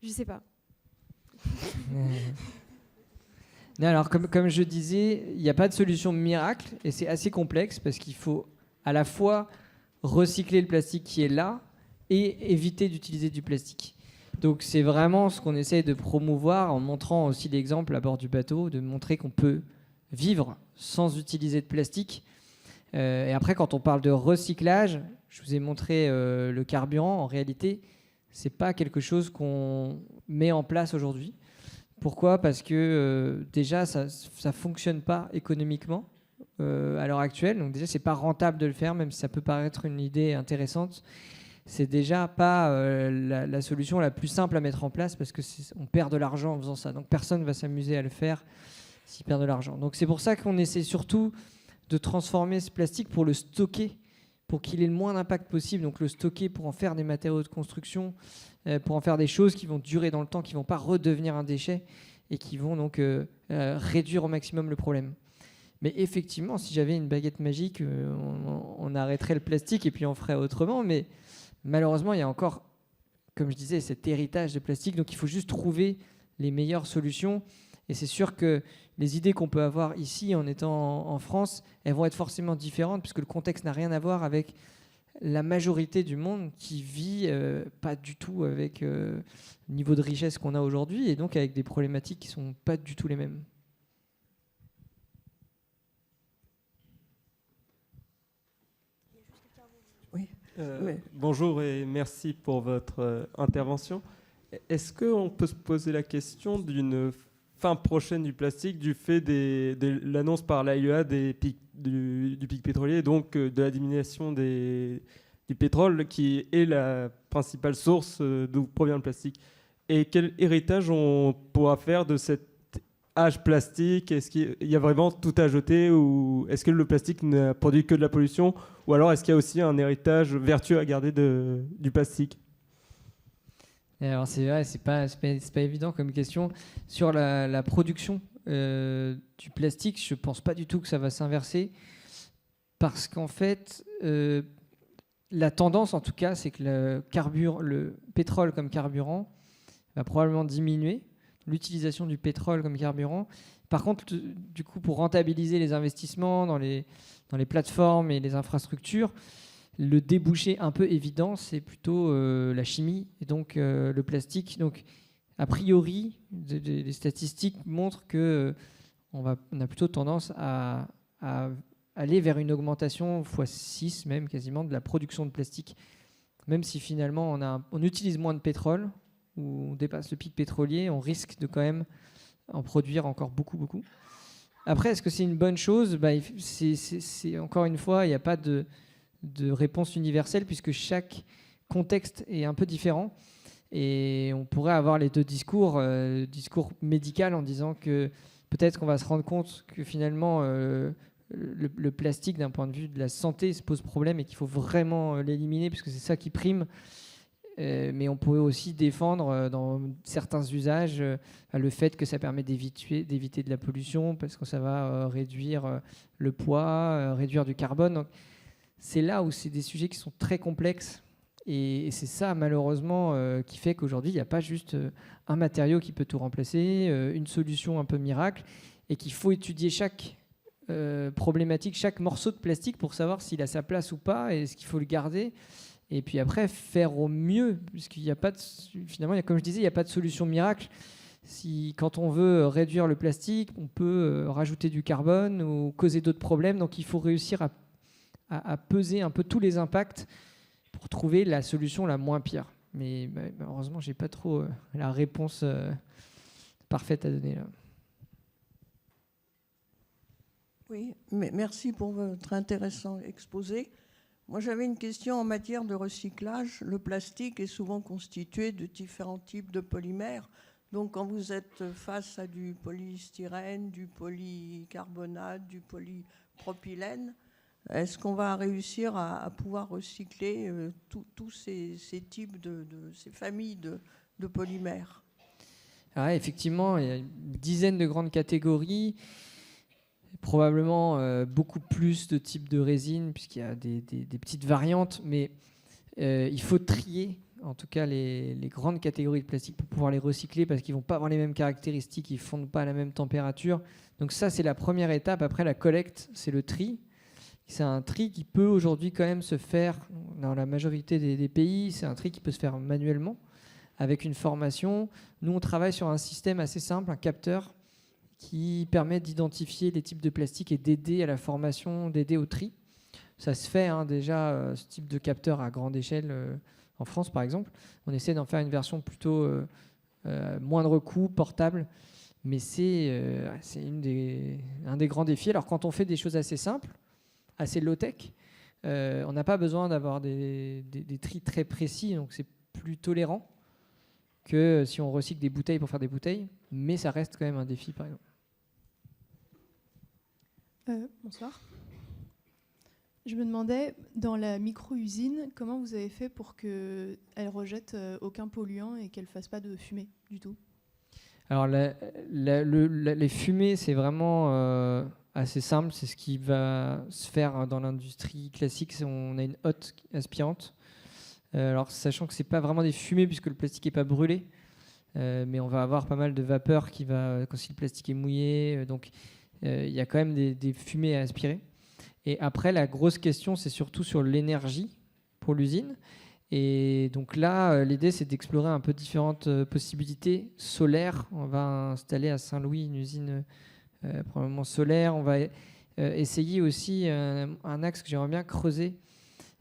je sais pas. Non, alors comme je disais, il n'y a pas de solution miracle et c'est assez complexe parce qu'il faut à la fois recycler le plastique qui est là et éviter d'utiliser du plastique. Donc c'est vraiment ce qu'on essaie de promouvoir en montrant aussi l'exemple à bord du bateau, de montrer qu'on peut vivre sans utiliser de plastique. Et après, quand on parle de recyclage, je vous ai montré le carburant. En réalité, c'est pas quelque chose qu'on met en place aujourd'hui. Pourquoi ? Parce que déjà, ça ne fonctionne pas économiquement à l'heure actuelle. Donc déjà, c'est pas rentable de le faire, même si ça peut paraître une idée intéressante. C'est déjà pas la solution la plus simple à mettre en place parce qu'on perd de l'argent en faisant ça. Donc personne ne va s'amuser à le faire s'il perd de l'argent. Donc c'est pour ça qu'on essaie surtout de transformer ce plastique pour le stocker, pour qu'il ait le moins d'impact possible. Donc le stocker pour en faire des matériaux de construction, pour en faire des choses qui vont durer dans le temps, qui ne vont pas redevenir un déchet et qui vont donc réduire au maximum le problème. Mais effectivement, si j'avais une baguette magique, on arrêterait le plastique et puis on ferait autrement. Mais malheureusement, il y a encore, comme je disais, cet héritage de plastique. Donc il faut juste trouver les meilleures solutions. Et c'est sûr que les idées qu'on peut avoir ici en étant en France, elles vont être forcément différentes puisque le contexte n'a rien à voir avec la majorité du monde qui vit pas du tout avec le niveau de richesse qu'on a aujourd'hui et donc avec des problématiques qui ne sont pas du tout les mêmes. Oui. Bonjour et merci pour votre intervention. Est-ce qu'on peut se poser la question d'une fin prochaine du plastique du fait de l'annonce par l'AIEA du pic pétrolier, donc de la diminution du pétrole qui est la principale source d'où provient le plastique. Et quel héritage on pourra faire de cet âge plastique ? Est-ce qu'il y a vraiment tout à jeter ou est-ce que le plastique ne produit que de la pollution ? Ou alors est-ce qu'il y a aussi un héritage vertueux à garder du plastique ? Alors c'est vrai, c'est pas évident comme question. Sur la production du plastique, je pense pas du tout que ça va s'inverser parce qu'en fait, la tendance en tout cas, c'est que le pétrole comme carburant va probablement diminuer, l'utilisation du pétrole comme carburant. Par contre, du coup, pour rentabiliser les investissements dans les plateformes et les infrastructures, Le débouché un peu évident, c'est plutôt la chimie et donc le plastique. Donc, a priori, les statistiques montrent que on a plutôt tendance à aller vers une augmentation x6 même quasiment de la production de plastique, même si finalement on utilise moins de pétrole ou on dépasse le pic pétrolier, on risque de quand même en produire encore beaucoup. Après, est-ce que c'est une bonne chose? C'est encore une fois, il n'y a pas de réponse universelle puisque chaque contexte est un peu différent. Et on pourrait avoir les deux discours, discours médical en disant que peut-être qu'on va se rendre compte que finalement le plastique d'un point de vue de la santé se pose problème et qu'il faut vraiment l'éliminer puisque c'est ça qui prime. Mais on pourrait aussi défendre dans certains usages le fait que ça permet d'éviter de la pollution parce que ça va réduire le poids, réduire du carbone. Donc, c'est là où c'est des sujets qui sont très complexes. Et c'est ça, malheureusement, qui fait qu'aujourd'hui, il n'y a pas juste un matériau qui peut tout remplacer, une solution un peu miracle, et qu'il faut étudier chaque problématique, chaque morceau de plastique pour savoir s'il a sa place ou pas, et est-ce qu'il faut le garder. Et puis après, faire au mieux, puisqu'il n'y a pas finalement, comme je disais, il n'y a pas de solution miracle. Quand on veut réduire le plastique, on peut rajouter du carbone ou causer d'autres problèmes. Donc il faut réussir à peser un peu tous les impacts pour trouver la solution la moins pire. Mais malheureusement, je n'ai pas trop la réponse parfaite à donner là. Oui, mais merci pour votre intéressant exposé. Moi, j'avais une question en matière de recyclage. Le plastique est souvent constitué de différents types de polymères. Donc, quand vous êtes face à du polystyrène, du polycarbonate, du polypropylène, est-ce qu'on va réussir à pouvoir recycler tous ces types ces familles de polymères? Ah, effectivement, il y a une dizaine de grandes catégories, probablement beaucoup plus de types de résines, puisqu'il y a des petites variantes, mais il faut trier en tout cas les grandes catégories de plastique pour pouvoir les recycler, parce qu'ils ne vont pas avoir les mêmes caractéristiques, ils ne fondent pas à la même température. Donc ça, c'est la première étape. Après, la collecte, c'est le tri. C'est un tri qui peut aujourd'hui quand même se faire dans la majorité des pays. C'est un tri qui peut se faire manuellement avec une formation. Nous, on travaille sur un système assez simple, un capteur qui permet d'identifier les types de plastique et d'aider à la formation, d'aider au tri. Ça se fait déjà, ce type de capteur à grande échelle en France, par exemple. On essaie d'en faire une version plutôt moindre coût, portable. Mais c'est un des grands défis. Alors, quand on fait des choses assez simples, assez low-tech, on n'a pas besoin d'avoir des tris très précis, donc c'est plus tolérant que si on recycle des bouteilles pour faire des bouteilles, mais ça reste quand même un défi, par exemple. Bonsoir. Je me demandais, dans la micro-usine, comment vous avez fait pour qu'elle rejette aucun polluant et qu'elle ne fasse pas de fumée du tout? Alors, les fumées, c'est vraiment assez simple. C'est ce qui va se faire dans l'industrie classique. On a une hotte aspirante. Alors, sachant que ce n'est pas vraiment des fumées puisque le plastique n'est pas brûlé, mais on va avoir pas mal de vapeur qui va, quand si le plastique est mouillé. Donc, il y a quand même des fumées à aspirer. Et après, la grosse question, c'est surtout sur l'énergie pour l'usine. Et donc là, l'idée, c'est d'explorer un peu différentes possibilités solaires. On va installer à Saint-Louis une usine probablement solaire. On va essayer aussi un axe que j'aimerais bien creuser,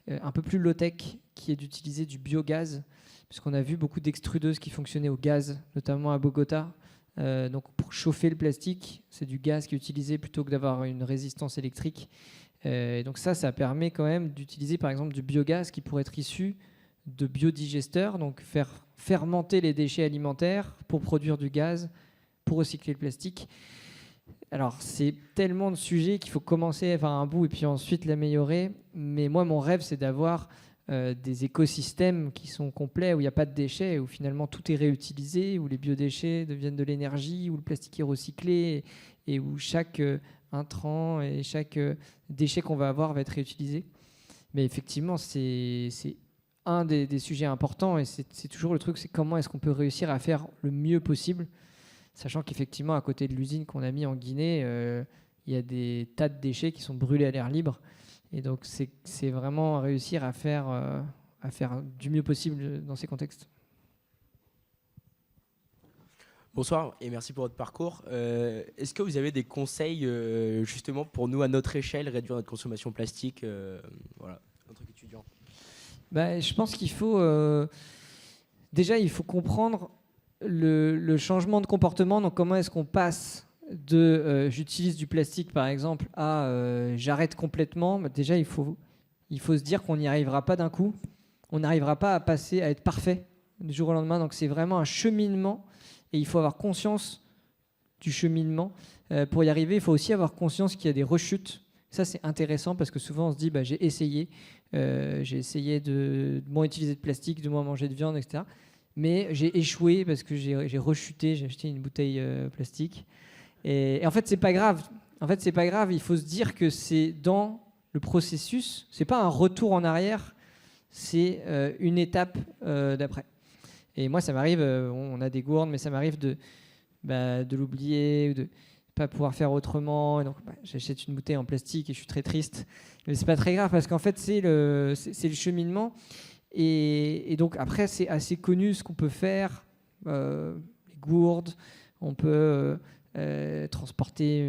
un peu plus low-tech, qui est d'utiliser du biogaz, puisqu'on a vu beaucoup d'extrudeuses qui fonctionnaient au gaz, notamment à Bogota. Donc pour chauffer le plastique, c'est du gaz qui est utilisé plutôt que d'avoir une résistance électrique. Et donc ça permet quand même d'utiliser par exemple du biogaz qui pourrait être issu de biodigesteurs, donc faire fermenter les déchets alimentaires pour produire du gaz, pour recycler le plastique. Alors, c'est tellement de sujets qu'il faut commencer par un bout et puis ensuite l'améliorer. Mais moi, mon rêve, c'est d'avoir des écosystèmes qui sont complets, où il n'y a pas de déchets, où finalement tout est réutilisé, où les biodéchets deviennent de l'énergie, où le plastique est recyclé et où chaque intrant et chaque déchet qu'on va avoir va être réutilisé. Mais effectivement, c'est un des sujets importants et c'est toujours le truc, c'est comment est-ce qu'on peut réussir à faire le mieux possible, sachant qu'effectivement, à côté de l'usine qu'on a mis en Guinée, il y a des tas de déchets qui sont brûlés à l'air libre Et donc, c'est vraiment réussir à faire du mieux possible dans ces contextes. Bonsoir et merci pour votre parcours. Est-ce que vous avez des conseils justement pour nous, à notre échelle, réduire notre consommation plastique voilà, en tant qu'étudiant? Je pense qu'il faut... déjà, il faut comprendre le changement de comportement. Donc, comment est-ce qu'on passe de j'utilise du plastique, par exemple, à j'arrête complètement. Déjà, il faut se dire qu'on n'y arrivera pas d'un coup. On n'arrivera pas à passer à être parfait du jour au lendemain. Donc, c'est vraiment un cheminement. Et il faut avoir conscience du cheminement. Pour y arriver, il faut aussi avoir conscience qu'il y a des rechutes. Ça, c'est intéressant parce que souvent, on se dit j'ai essayé de moins utiliser de plastique, de moins manger de viande, etc. Mais j'ai échoué parce que j'ai rechuté, j'ai acheté une bouteille plastique. Et en fait, c'est pas grave. Il faut se dire que c'est dans le processus. C'est pas un retour en arrière, c'est une étape d'après. Et moi, ça m'arrive, on a des gourdes, mais ça m'arrive de l'oublier ou de pas pouvoir faire autrement. Et donc, j'achète une bouteille en plastique et je suis très triste. Mais c'est pas très grave parce qu'en fait, c'est le cheminement. Et donc, après, c'est assez connu ce qu'on peut faire. Les gourdes, on peut transporter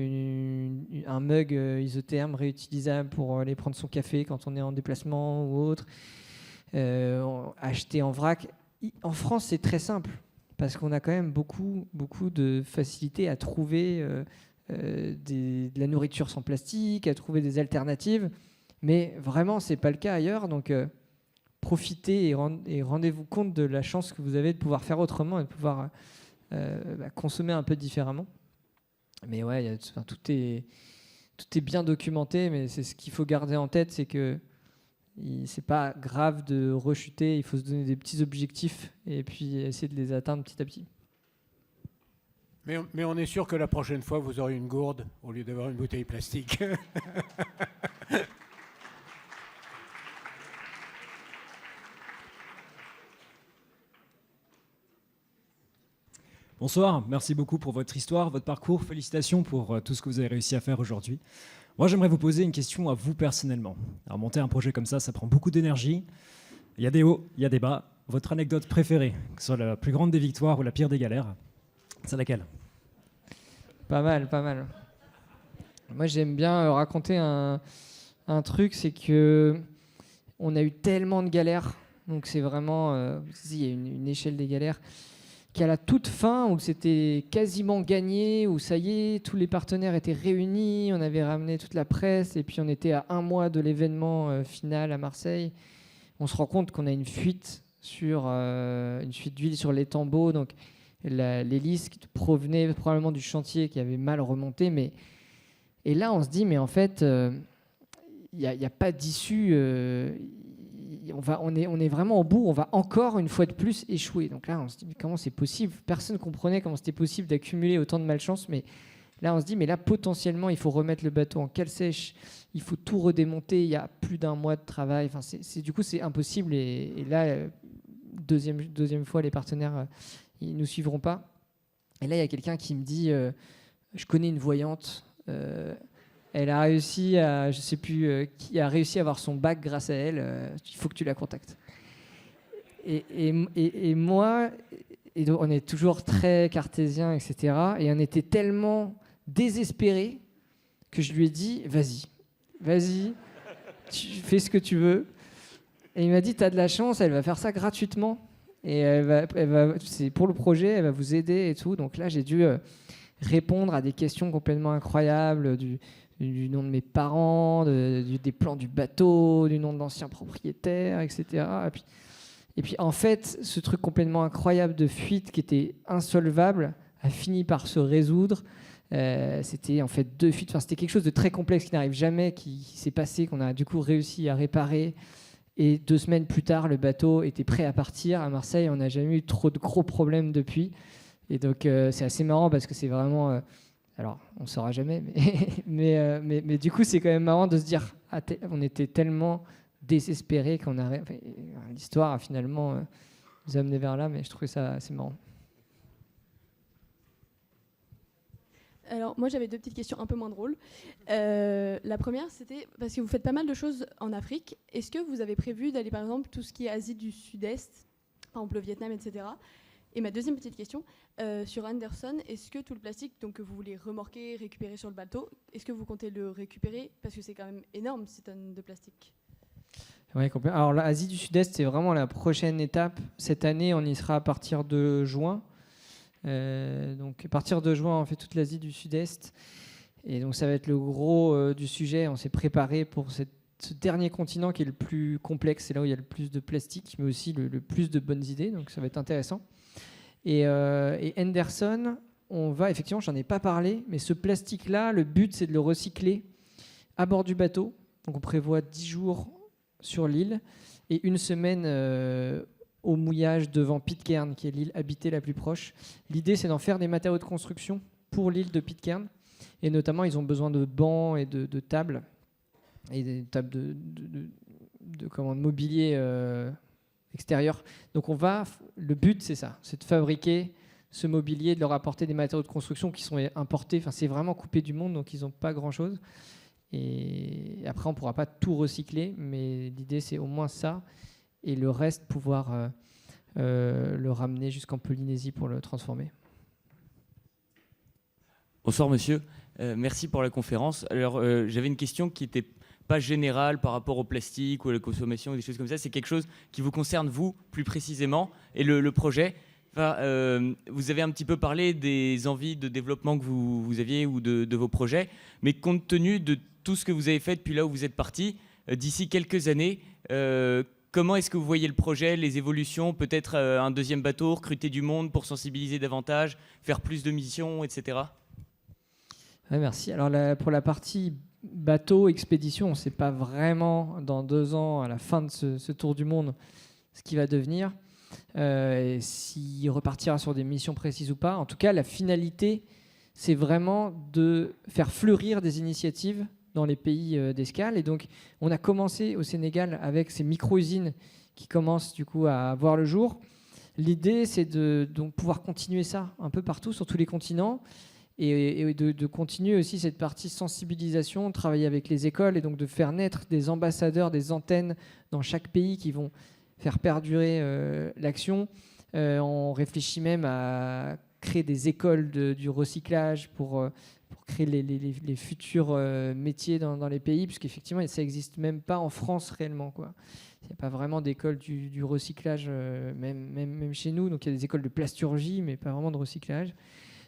un mug isotherme réutilisable pour aller prendre son café quand on est en déplacement ou autre. Acheter en vrac. En France, c'est très simple parce qu'on a quand même beaucoup de facilité à trouver de la nourriture sans plastique, à trouver des alternatives. Mais vraiment, c'est pas le cas ailleurs. Donc, profitez et rendez-vous compte de la chance que vous avez de pouvoir faire autrement et de pouvoir consommer un peu différemment. Mais ouais, tout est bien documenté, mais c'est ce qu'il faut garder en tête, c'est que c'est pas grave de rechuter, il faut se donner des petits objectifs et puis essayer de les atteindre petit à petit. Mais on est sûr que la prochaine fois, vous aurez une gourde au lieu d'avoir une bouteille plastique. Bonsoir, merci beaucoup pour votre histoire, votre parcours. Félicitations pour tout ce que vous avez réussi à faire aujourd'hui. Moi, j'aimerais vous poser une question à vous personnellement. Alors, monter un projet comme ça prend beaucoup d'énergie. Il y a des hauts, il y a des bas. Votre anecdote préférée, que ce soit la plus grande des victoires ou la pire des galères, c'est laquelle? Pas mal. Moi, j'aime bien raconter un truc, c'est que on a eu tellement de galères. Donc, c'est vraiment... il y a une échelle des galères qu'à la toute fin, où c'était quasiment gagné, où ça y est, tous les partenaires étaient réunis, on avait ramené toute la presse, et puis on était à 1 mois de l'événement final à Marseille. On se rend compte qu'on a une fuite d'huile sur l'étambot, donc l'hélice qui provenait probablement du chantier qui avait mal remonté. Et là, on se dit, mais en fait, il n'y a pas d'issue. On est vraiment au bout, on va encore une fois de plus échouer. Donc là, on se dit, mais comment c'est possible? Personne ne comprenait comment c'était possible d'accumuler autant de malchance. Mais là, on se dit, mais là, potentiellement, il faut remettre le bateau en cale sèche, il faut tout redémonter, il y a plus d'1 mois de travail. Enfin, du coup, c'est impossible. Et là, deuxième fois, les partenaires, ils ne nous suivront pas. Et là, il y a quelqu'un qui me dit, je connais une voyante, elle a réussi à, je sais plus qui a réussi à avoir son bac grâce à elle. Il faut que tu la contactes. Et moi, donc on est toujours très cartésien, etc. Et on était tellement désespérés que je lui ai dit, vas-y, tu fais ce que tu veux. Et il m'a dit, t'as de la chance, elle va faire ça gratuitement. Et c'est pour le projet, elle va vous aider et tout. Donc là, j'ai dû répondre à des questions complètement incroyables du nom de mes parents, des plans du bateau, du nom de l'ancien propriétaire, etc. Et puis en fait, ce truc complètement incroyable de fuite qui était insolvable a fini par se résoudre. C'était en fait 2 fuites. Enfin, c'était quelque chose de très complexe qui n'arrive jamais, qui s'est passé, qu'on a du coup réussi à réparer. Et 2 semaines plus tard, le bateau était prêt à partir à Marseille. On n'a jamais eu trop de gros problèmes depuis. Et donc c'est assez marrant parce que c'est vraiment... alors, on ne saura jamais, mais du coup, c'est quand même marrant de se dire on était tellement désespérés qu'on a... l'histoire a finalement nous amené vers là, mais je trouvais ça assez marrant. Alors, moi, j'avais deux petites questions un peu moins drôles. La première, c'était parce que vous faites pas mal de choses en Afrique. Est-ce que vous avez prévu d'aller, par exemple, tout ce qui est Asie du Sud-Est, par exemple le Vietnam, etc. Et ma deuxième petite question, sur Anderson, est-ce que tout le plastique donc, que vous voulez remorquer, récupérer sur le bateau, est-ce que vous comptez le récupérer? Parce que c'est quand même énorme, 6 tonnes de plastique. Ouais, alors l'Asie du Sud-Est, c'est vraiment la prochaine étape. Cette année, on y sera à partir de juin. Donc à partir de juin, on fait toute l'Asie du Sud-Est. Et donc ça va être le gros du sujet. On s'est préparé pour ce dernier continent qui est le plus complexe. C'est là où il y a le plus de plastique, mais aussi le plus de bonnes idées. Donc ça va être intéressant. Et Anderson, on va, effectivement, j'en ai pas parlé, mais ce plastique-là, le but, c'est de le recycler à bord du bateau. Donc on prévoit 10 jours sur l'île et une semaine au mouillage devant Pitcairn, qui est l'île habitée la plus proche. L'idée, c'est d'en faire des matériaux de construction pour l'île de Pitcairn. Et notamment, ils ont besoin de bancs et de tables, et des tables de mobilier extérieur. Donc le but, c'est ça, c'est de fabriquer ce mobilier, de leur apporter des matériaux de construction qui sont importés. Enfin, c'est vraiment coupé du monde, donc ils n'ont pas grand-chose. Et après, on ne pourra pas tout recycler, mais l'idée, c'est au moins ça. Et le reste, pouvoir le ramener jusqu'en Polynésie pour le transformer. Bonsoir monsieur, merci pour la conférence. Alors j'avais une question qui n'était pas générale par rapport au plastique ou à la consommation ou des choses comme ça. C'est quelque chose qui vous concerne vous plus précisément et le projet. Enfin, vous avez un petit peu parlé des envies de développement que vous aviez ou de vos projets, mais compte tenu de tout ce que vous avez fait depuis là où vous êtes parti, d'ici quelques années, comment est-ce que vous voyez le projet, les évolutions, peut-être un deuxième bateau, recruter du monde pour sensibiliser davantage, faire plus de missions, etc. Ouais, merci. Alors pour la partie bateau, expédition, on ne sait pas vraiment dans 2 ans, à la fin de ce tour du monde, ce qui va devenir, et s'il repartira sur des missions précises ou pas. En tout cas, la finalité, c'est vraiment de faire fleurir des initiatives dans les pays d'escale. Et donc, on a commencé au Sénégal avec ces micro-usines qui commencent du coup à voir le jour. L'idée, c'est de donc, pouvoir continuer ça un peu partout, sur tous les continents, et de continuer aussi cette partie sensibilisation, travailler avec les écoles, et donc de faire naître des ambassadeurs, des antennes dans chaque pays qui vont faire perdurer l'action. On réfléchit même à créer des écoles du recyclage pour créer les futurs métiers dans les pays, puisqu'effectivement, ça n'existe même pas en France réellement, quoi. Il n'y a pas vraiment d'école du recyclage, même chez nous. Donc il y a des écoles de plasturgie, mais pas vraiment de recyclage.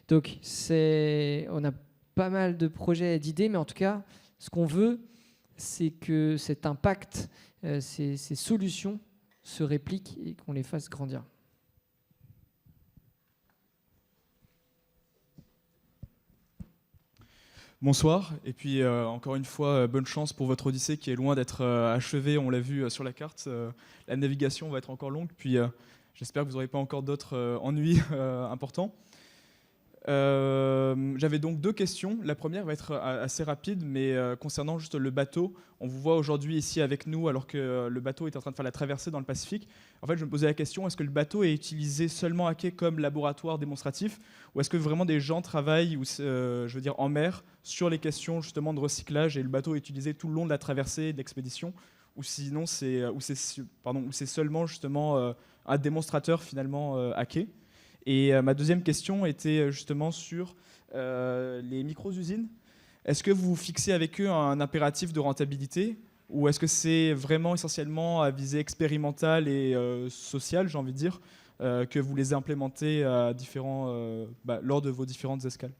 Donc on a pas mal de projets et d'idées, mais en tout cas, ce qu'on veut, c'est que cet impact, ces solutions se répliquent et qu'on les fasse grandir. Bonsoir, et puis encore une fois, bonne chance pour votre odyssée qui est loin d'être achevée, on l'a vu sur la carte. La navigation va être encore longue, puis j'espère que vous n'aurez pas encore d'autres ennuis importants. J'avais donc 2 questions. La première va être assez rapide, mais concernant juste le bateau. On vous voit aujourd'hui ici avec nous alors que le bateau est en train de faire la traversée dans le Pacifique. En fait, je me posais la question, est-ce que le bateau est utilisé seulement à quai comme laboratoire démonstratif, ou est-ce que vraiment des gens travaillent en mer sur les questions justement de recyclage et le bateau est utilisé tout le long de la traversée et de l'expédition, ou sinon c'est seulement justement un démonstrateur finalement à quai. Et ma deuxième question était justement sur les micro-usines. Est-ce que vous fixez avec eux un impératif de rentabilité, ou est-ce que c'est vraiment essentiellement à visée expérimentale et sociale, j'ai envie de dire, que vous les implémentez à lors de vos différentes escales?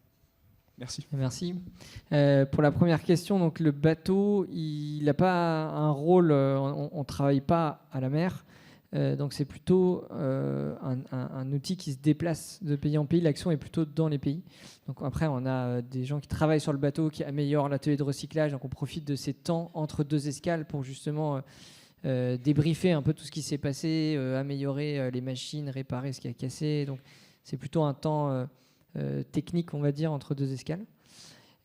Merci. Merci. Pour la première question, donc le bateau, il n'a pas un rôle, on ne travaille pas à la mer. Donc c'est plutôt un outil qui se déplace de pays en pays. L'action est plutôt dans les pays. Donc après, on a des gens qui travaillent sur le bateau, qui améliorent l'atelier de recyclage. Donc on profite de ces temps entre 2 escales pour justement débriefer un peu tout ce qui s'est passé, améliorer les machines, réparer ce qui a cassé. Donc c'est plutôt un temps technique, on va dire, entre 2 escales.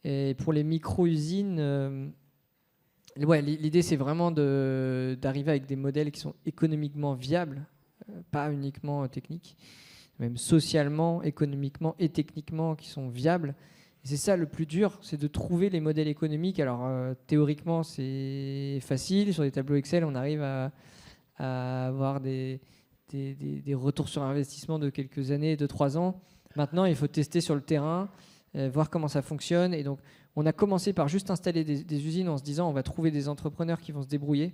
Et pour les micro-usines... Ouais, l'idée, c'est vraiment d'arriver avec des modèles qui sont économiquement viables, pas uniquement techniques, même socialement, économiquement et techniquement qui sont viables. Et c'est ça le plus dur, c'est de trouver les modèles économiques. Alors théoriquement, c'est facile. Sur des tableaux Excel, on arrive à avoir des retours sur investissement de quelques années, de 3 ans. Maintenant, il faut tester sur le terrain, voir comment ça fonctionne. Et donc, on a commencé par juste installer des usines en se disant on va trouver des entrepreneurs qui vont se débrouiller.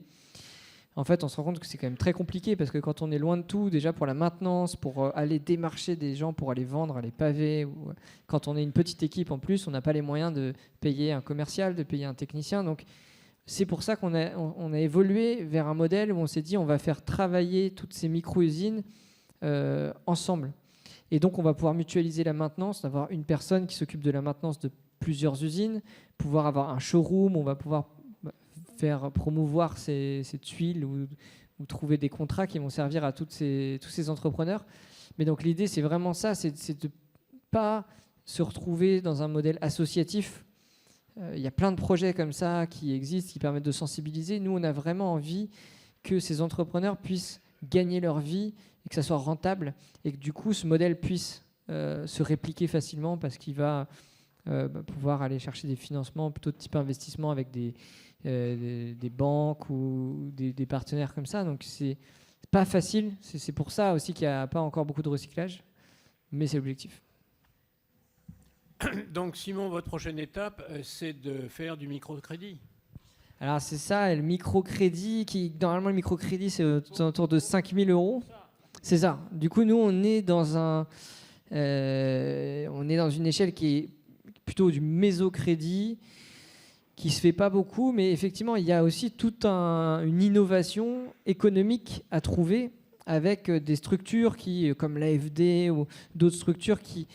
En fait, on se rend compte que c'est quand même très compliqué parce que quand on est loin de tout, déjà pour la maintenance, pour aller démarcher des gens, pour aller vendre les pavés, ou quand on est une petite équipe en plus, on n'a pas les moyens de payer un commercial, de payer un technicien. Donc, c'est pour ça qu'on a évolué vers un modèle où on s'est dit on va faire travailler toutes ces micro-usines ensemble. Et donc, on va pouvoir mutualiser la maintenance, avoir une personne qui s'occupe de la maintenance de plusieurs usines, pouvoir avoir un showroom, on va pouvoir faire promouvoir ces tuiles ou trouver des contrats qui vont servir à tous ces entrepreneurs. Mais donc l'idée, c'est vraiment ça, c'est de ne pas se retrouver dans un modèle associatif. Il y a plein de projets comme ça qui existent, qui permettent de sensibiliser. Nous, on a vraiment envie que ces entrepreneurs puissent gagner leur vie et que ça soit rentable et que du coup, ce modèle puisse se répliquer facilement parce qu'il va pouvoir aller chercher des financements plutôt de type investissement avec des banques ou des partenaires comme ça. Donc c'est pas facile. C'est pour ça aussi qu'il n'y a pas encore beaucoup de recyclage, mais c'est l'objectif. Donc Simon, votre prochaine étape, c'est de faire du microcrédit. Alors c'est ça, le microcrédit, normalement le microcrédit c'est autour de 5 000 €. C'est ça. Du coup, nous on est dans une échelle qui est plutôt du mésocrédit, qui ne se fait pas beaucoup, mais effectivement, il y a aussi toute une innovation économique à trouver avec des structures comme l'AFD ou d'autres structures qui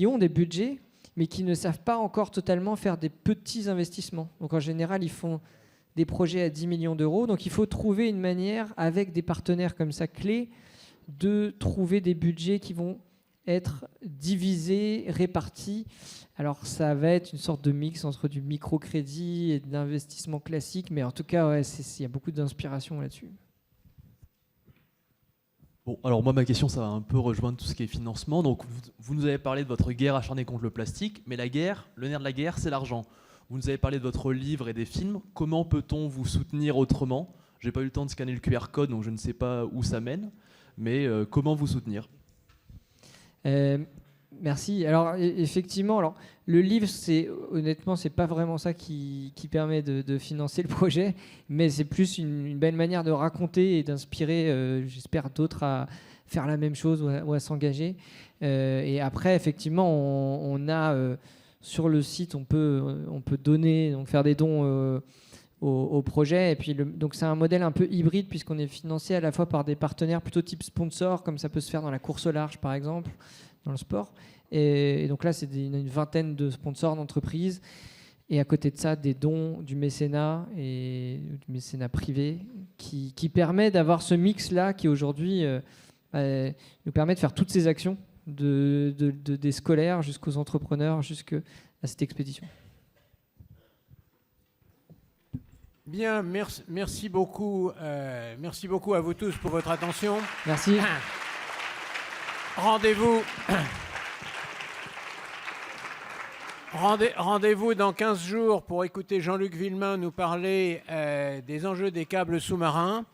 ont des budgets, mais qui ne savent pas encore totalement faire des petits investissements. Donc en général, ils font des projets à 10 millions d'euros. Donc il faut trouver une manière, avec des partenaires comme ça clés, de trouver des budgets qui vont être divisés, répartis. Alors ça va être une sorte de mix entre du microcrédit et de l'investissement classique, mais en tout cas, ouais, il y a beaucoup d'inspiration là-dessus. Bon, alors moi, ma question, ça va un peu rejoindre tout ce qui est financement. Donc vous nous avez parlé de votre guerre acharnée contre le plastique, mais le nerf de la guerre, c'est l'argent. Vous nous avez parlé de votre livre et des films. Comment peut-on vous soutenir autrement ? J'ai pas eu le temps de scanner le QR code, donc je ne sais pas où ça mène, mais comment vous soutenir ? Merci. Alors effectivement, le livre, honnêtement, c'est pas vraiment ça qui permet de financer le projet, mais c'est plus une belle manière de raconter et d'inspirer, j'espère, d'autres à faire la même chose ou à s'engager. Et après, effectivement, on a sur le site, on peut donner, donc faire des dons au projet. Et puis donc c'est un modèle un peu hybride puisqu'on est financé à la fois par des partenaires plutôt type sponsor, comme ça peut se faire dans la course au large par exemple, dans le sport. Et donc là, c'est une vingtaine de sponsors d'entreprises. Et à côté de ça, des dons, du mécénat et du mécénat privé qui permet d'avoir ce mix-là qui aujourd'hui nous permet de faire toutes ces actions des scolaires jusqu'aux entrepreneurs, jusqu'à cette expédition. Bien, merci beaucoup à vous tous pour votre attention. Merci. Rendez-vous dans 15 jours pour écouter Jean-Luc Villemain nous parler des enjeux des câbles sous-marins.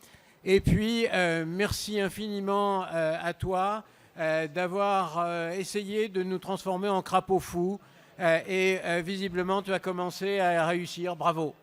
Et puis, merci infiniment à toi d'avoir essayé de nous transformer en crapauds fous. Et visiblement, tu as commencé à réussir. Bravo.